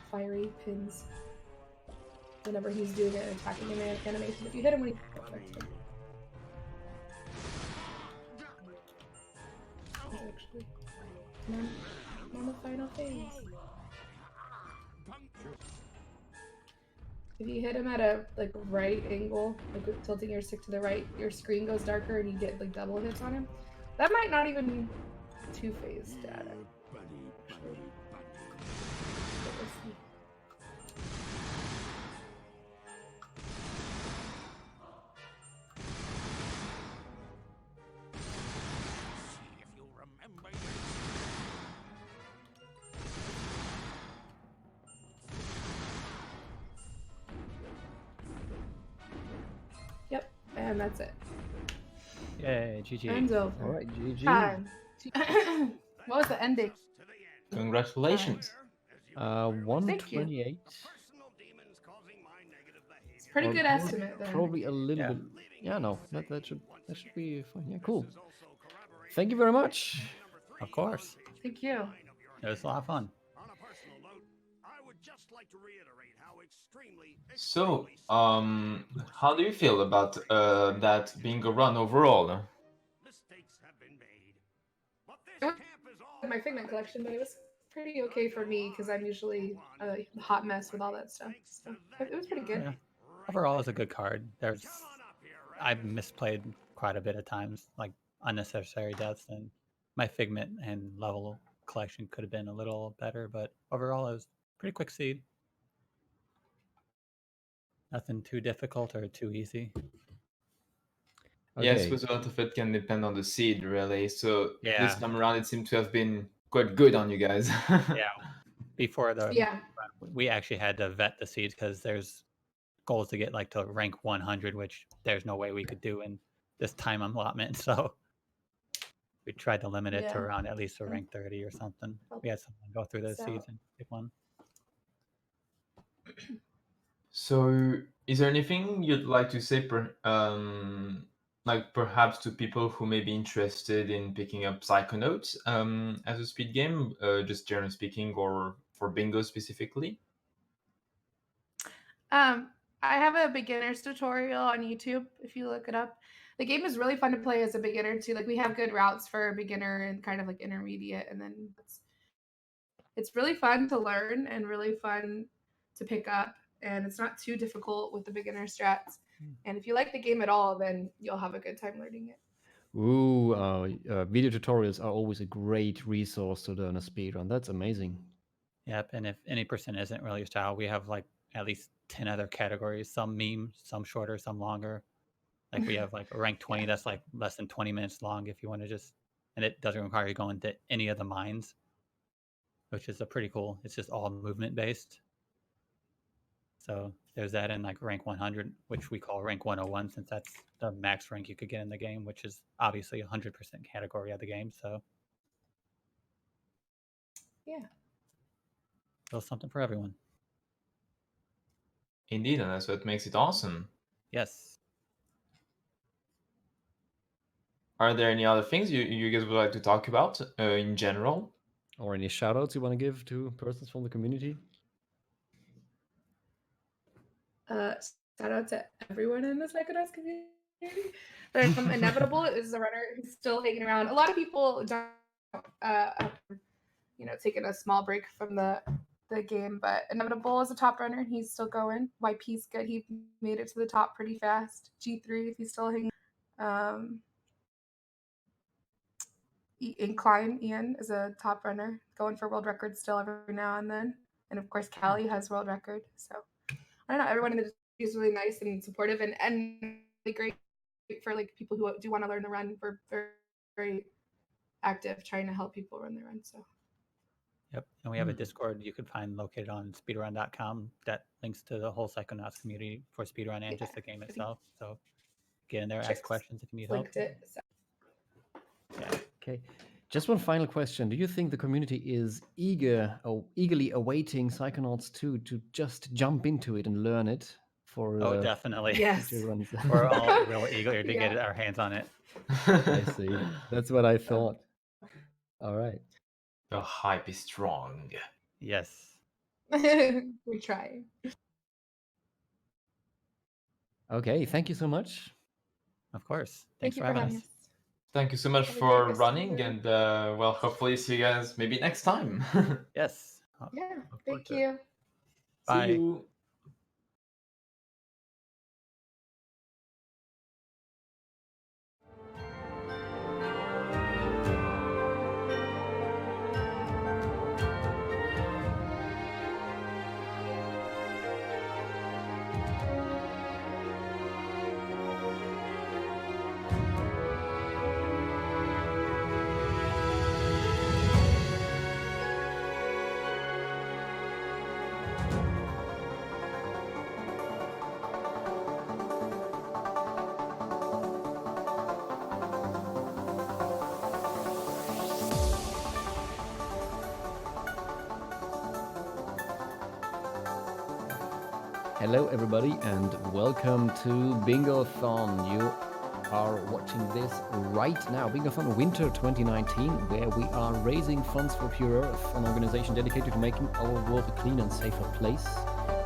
S4: fiery pins whenever he's doing an attacking animation. If you hit him when he affects him. Actually, on the final phase. If you hit him at a right angle, like with tilting your stick to the right, your screen goes darker and you get like double hits on him. That might not even two-phase data. Yep, and that's it.
S3: Yay, GG.
S4: End's over.
S5: All right, GG.
S4: Time. What was the ending?
S6: Congratulations.
S5: 128.
S4: It's a pretty
S5: Or
S4: good estimate then.
S5: Probably a little
S3: Yeah.
S5: bit. Yeah, no, that should be fine. Yeah, cool. Thank you very much.
S3: Of course.
S4: Thank you.
S3: It was a lot of fun.
S1: On a personal note, I would just like to reiterate how extremely
S6: So, how do you feel about that bingo run overall?
S1: mistakes have been made. But this
S4: Uh,
S1: camp is all
S4: My Figment collection, but it was pretty okay for me because I'm usually a hot mess with all that stuff. So it was pretty good.
S3: Yeah. Overall, it's a good card. I've misplayed quite a bit of times, like unnecessary deaths, and my Figment and level collection could have been a little better, but overall, it was pretty quick seed. Nothing too difficult or too easy.
S6: Yeah, I
S5: Okay.
S6: suppose a lot of it can depend on the seed, really. So
S3: Yeah.
S6: this time around, it seemed to have been quite good on you guys.
S3: Yeah. Before
S4: Yeah.
S3: we actually had to vet the seeds because there's goals to get like to rank 100, which there's no way we could do in this time allotment. So we tried to limit it to
S4: Yeah.
S3: around at least a rank 30 or something. We had someone go through the
S4: So-
S3: seeds and pick one.
S6: So, is there anything you'd like to say, like perhaps to people who may be interested in picking up Psychonauts as a speed game, just generally speaking, or for bingo specifically?
S4: I have a beginner's tutorial on YouTube if you look it up. The game is really fun to play as a beginner too. Like we have good routes for a beginner and kind of like intermediate, and then it's really fun to learn and really fun to pick up, and it's not too difficult with the beginner strats. And if you like the game at all, then you'll have a good time learning it.
S5: Ooh, video tutorials are always a great resource to learn a speedrun. That's amazing.
S3: Yep. And if any person isn't really your style, we have like at least 10 other categories, some meme, some shorter, some longer. Like we have like a rank 20 that's like less than 20 minutes long if you want to just, and it doesn't require you to go into any of the mines, which is a pretty cool. It's just all movement based. So there's that in like rank 100, which we call rank 101, since that's the max rank you could get in the game, which is obviously 100% category of the game. So
S4: Yeah.
S3: there's something for everyone.
S6: Indeed, and that's what makes it awesome.
S3: Yes.
S6: are there any other things you guys would like to talk about in general?
S5: Or any shout outs you want to give to persons from the community?
S4: Shout out to everyone in the Psychonauts community. Inevitable is a runner who's still hanging around. A lot of people don't, taking a small break from the game, but Inevitable is a top runner. He's still going. YP's good. He made it to the top pretty fast. G3, if he's still hanging. Incline Ian is a top runner, going for world records still every now and then. And of course, Callie has world record. So I don't know. Everyone in the is really nice and supportive and really great for like people who do want to learn the run. We're very, very active trying to help people run the run. So
S3: Yep. And we have a Discord you could find located on speedrun.com that links to the whole Psychonauts community for speedrun and just the game itself. So get in there, ask questions if you need help.
S4: linked it. So.
S3: Yeah.
S5: Okay. Just one final question. Do you think the community is eagerly awaiting Psychonauts 2 to just jump into it and learn it?
S3: Oh, definitely.
S4: Yes.
S3: We're all real eager to get our hands on it.
S5: I see. That's what I thought. All right.
S6: The hype is strong.
S3: Yes.
S4: We're trying.
S5: Okay. Thank you so much.
S3: Of course.
S4: Thank
S3: Thanks
S4: you
S3: for having us.
S6: Thank you so much
S4: Have a
S6: for
S4: great rest of
S6: running,
S4: your-
S6: and well, hopefully see you guys maybe next time.
S3: Yes.
S4: Yeah.
S3: Look forward
S4: Thank
S3: to it.
S4: you.
S3: Bye.
S6: See you.
S5: Hello, everybody, and welcome to Bingothon. You are watching this right now, Bingothon Winter 2019, where we are raising funds for Pure Earth, an organization dedicated to making our world a clean and safer place.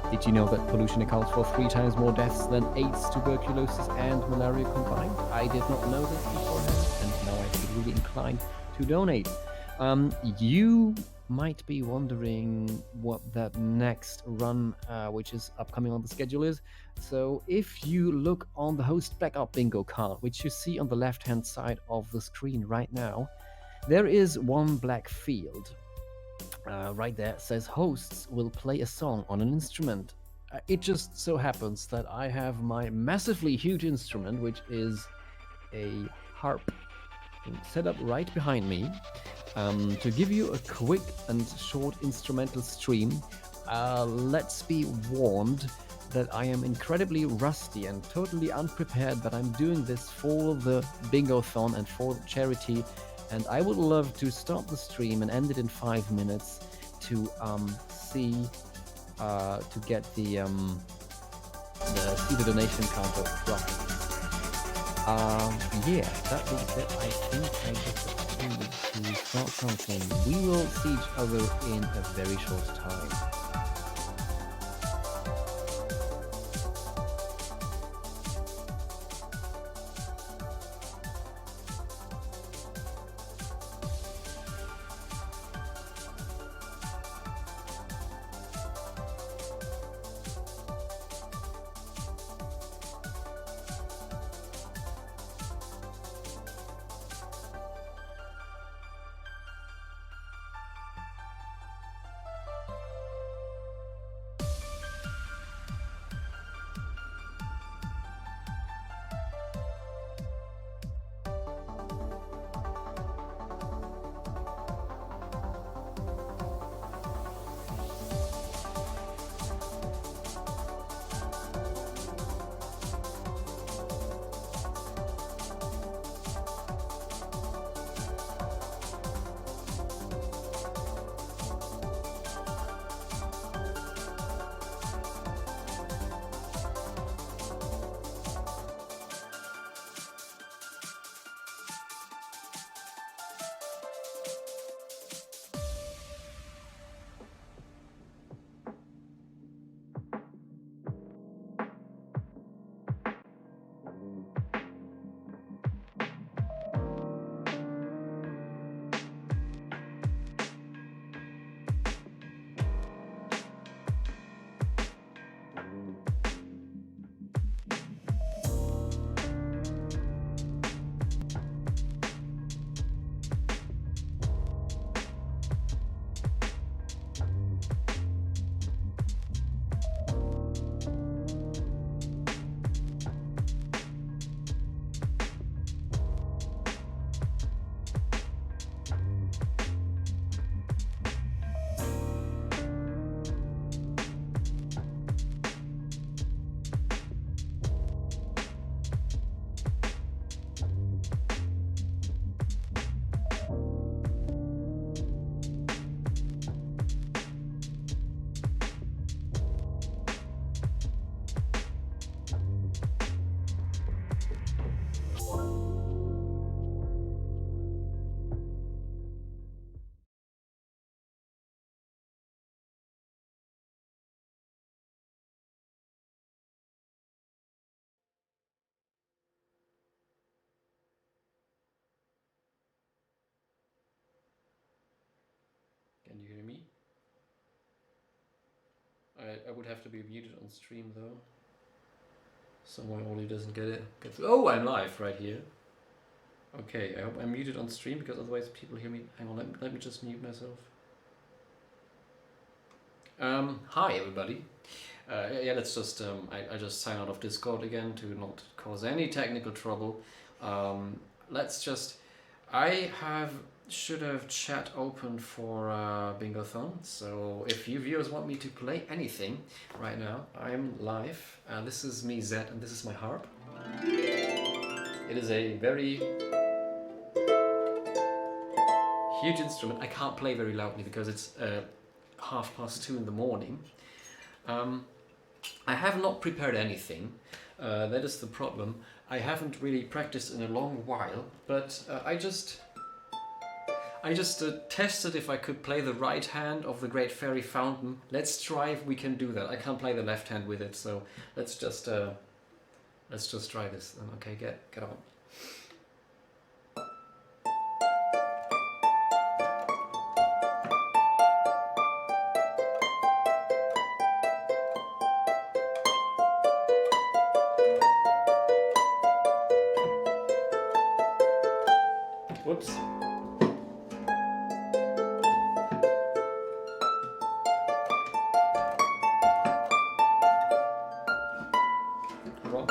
S5: Did you know that pollution accounts for 3 times more deaths than AIDS, tuberculosis, and malaria combined? I did not know this beforehand, and now I feel really inclined to donate. You might be wondering what that next run, which is upcoming on the schedule, is. So if you look on the host Blackout Bingo card, which you see on the left-hand side of the screen right now, there is one black field. Right there it says hosts will play a song on an instrument. It just so happens that I have my massively huge instrument, which is a harp, set up right behind me. To give you a quick and short instrumental stream, let's be warned that I am incredibly rusty and totally unprepared, but I'm doing this for the Bingothon and for charity, and I would love to start the stream and end it in 5 minutes to get the donation counter dropped. Yeah, that being said, I think I just to start something. We will see each other in a very short time. I would have to be muted on stream though. Someone only doesn't get it. Oh, I'm live right here. Okay, I hope I'm muted on stream because otherwise people hear me. Hang on, let me just mute myself. Hi everybody. Yeah, let's just, I just sign out of Discord again to not cause any technical trouble. Let's just, should have chat open for Bingothon, so if you viewers want me to play anything right now, I'm live. This is me, Zed, and this is my harp. It is a very huge instrument. I can't play very loudly because it's 2:30 in the morning. I have not prepared anything. That is the problem. I haven't really practiced in a long while, but I just tested if I could play the right hand of the Great Fairy Fountain. Let's try if we can do that. I can't play the left hand with it, so let's just try this. Okay, get on. Whoops. Wrong.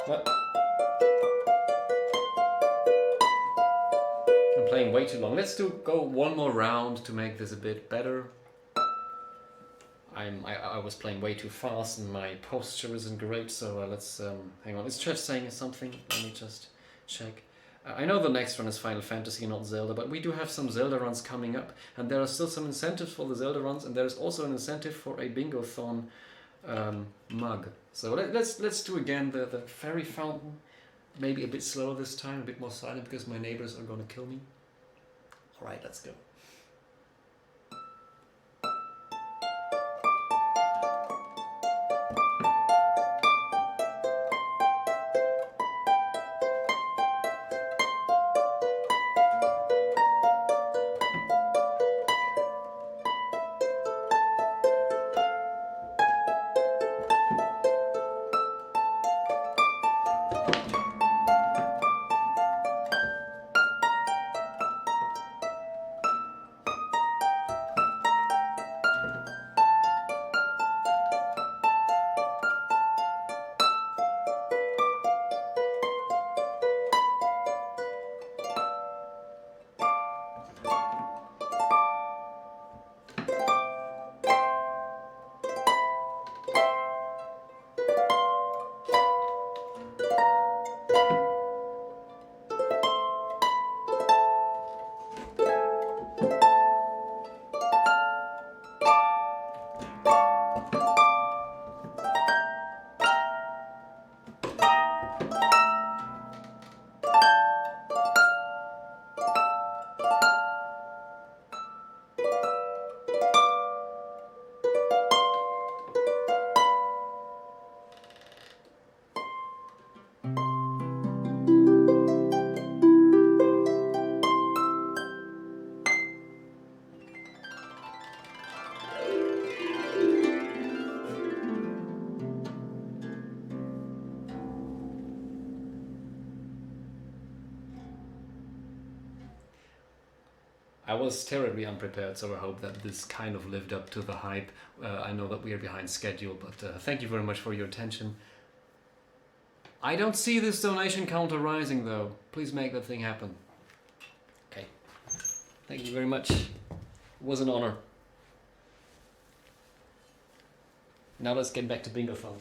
S5: What? I'm playing way too long. Let's go one more round to make this a bit better. I was playing way too fast and my posture isn't great, so let's hang on. Is Church saying something? Let me just check. I know the next run is Final Fantasy, not Zelda, but we do have some Zelda runs coming up, and there are still some incentives for the Zelda runs, and there is also an incentive for a Bingothon mug. So let's do again the Fairy Fountain, maybe a bit slower this time, a bit more silent because my neighbors are going to kill me. All right, let's go. I was terribly unprepared, so I hope that this kind of lived up to the hype. I know that we are behind schedule, but thank you very much for your attention. I don't see this donation counter rising, though. Please make that thing happen. Okay. Thank you very much. It was an honor. Now let's get back to Bingothon.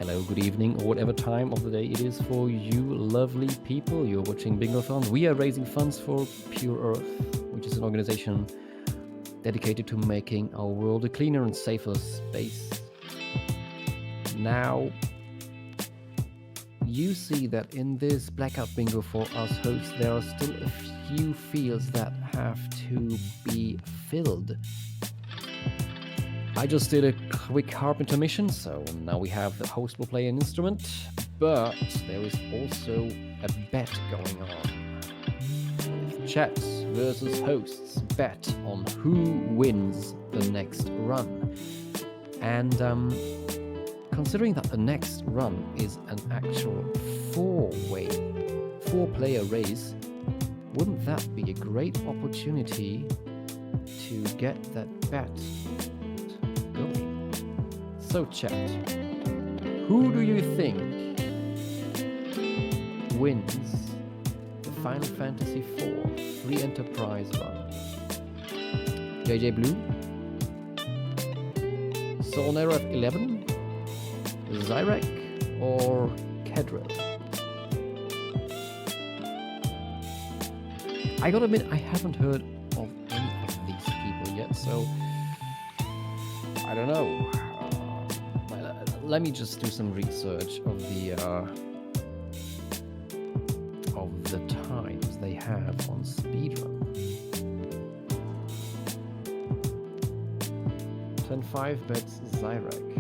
S5: hello, good evening, or whatever time of the day it is for you lovely people. You're watching Bingothon. We are raising funds for Pure Earth, which is an organization dedicated to making our world a cleaner and safer space. Now, you see that in this Blackout Bingo for us hosts, there are still a few fields that have to be filled. I just did a quick harp intermission, so now we have the host will play an instrument, but there is also a bet going on. Chat versus hosts bet on who wins the next run. And considering that the next run is an actual four-player race, wouldn't that be a great opportunity to get that bet going? So chat, who do you think wins the Final Fantasy IV Free Enterprise run? JJ Blue? Solnera 11? Aryk? Or Kedril? I gotta admit, I haven't heard of any of these people yet, so I don't know. Let me just do some research of the times they have on speedrun. 10-5 bets Aryk.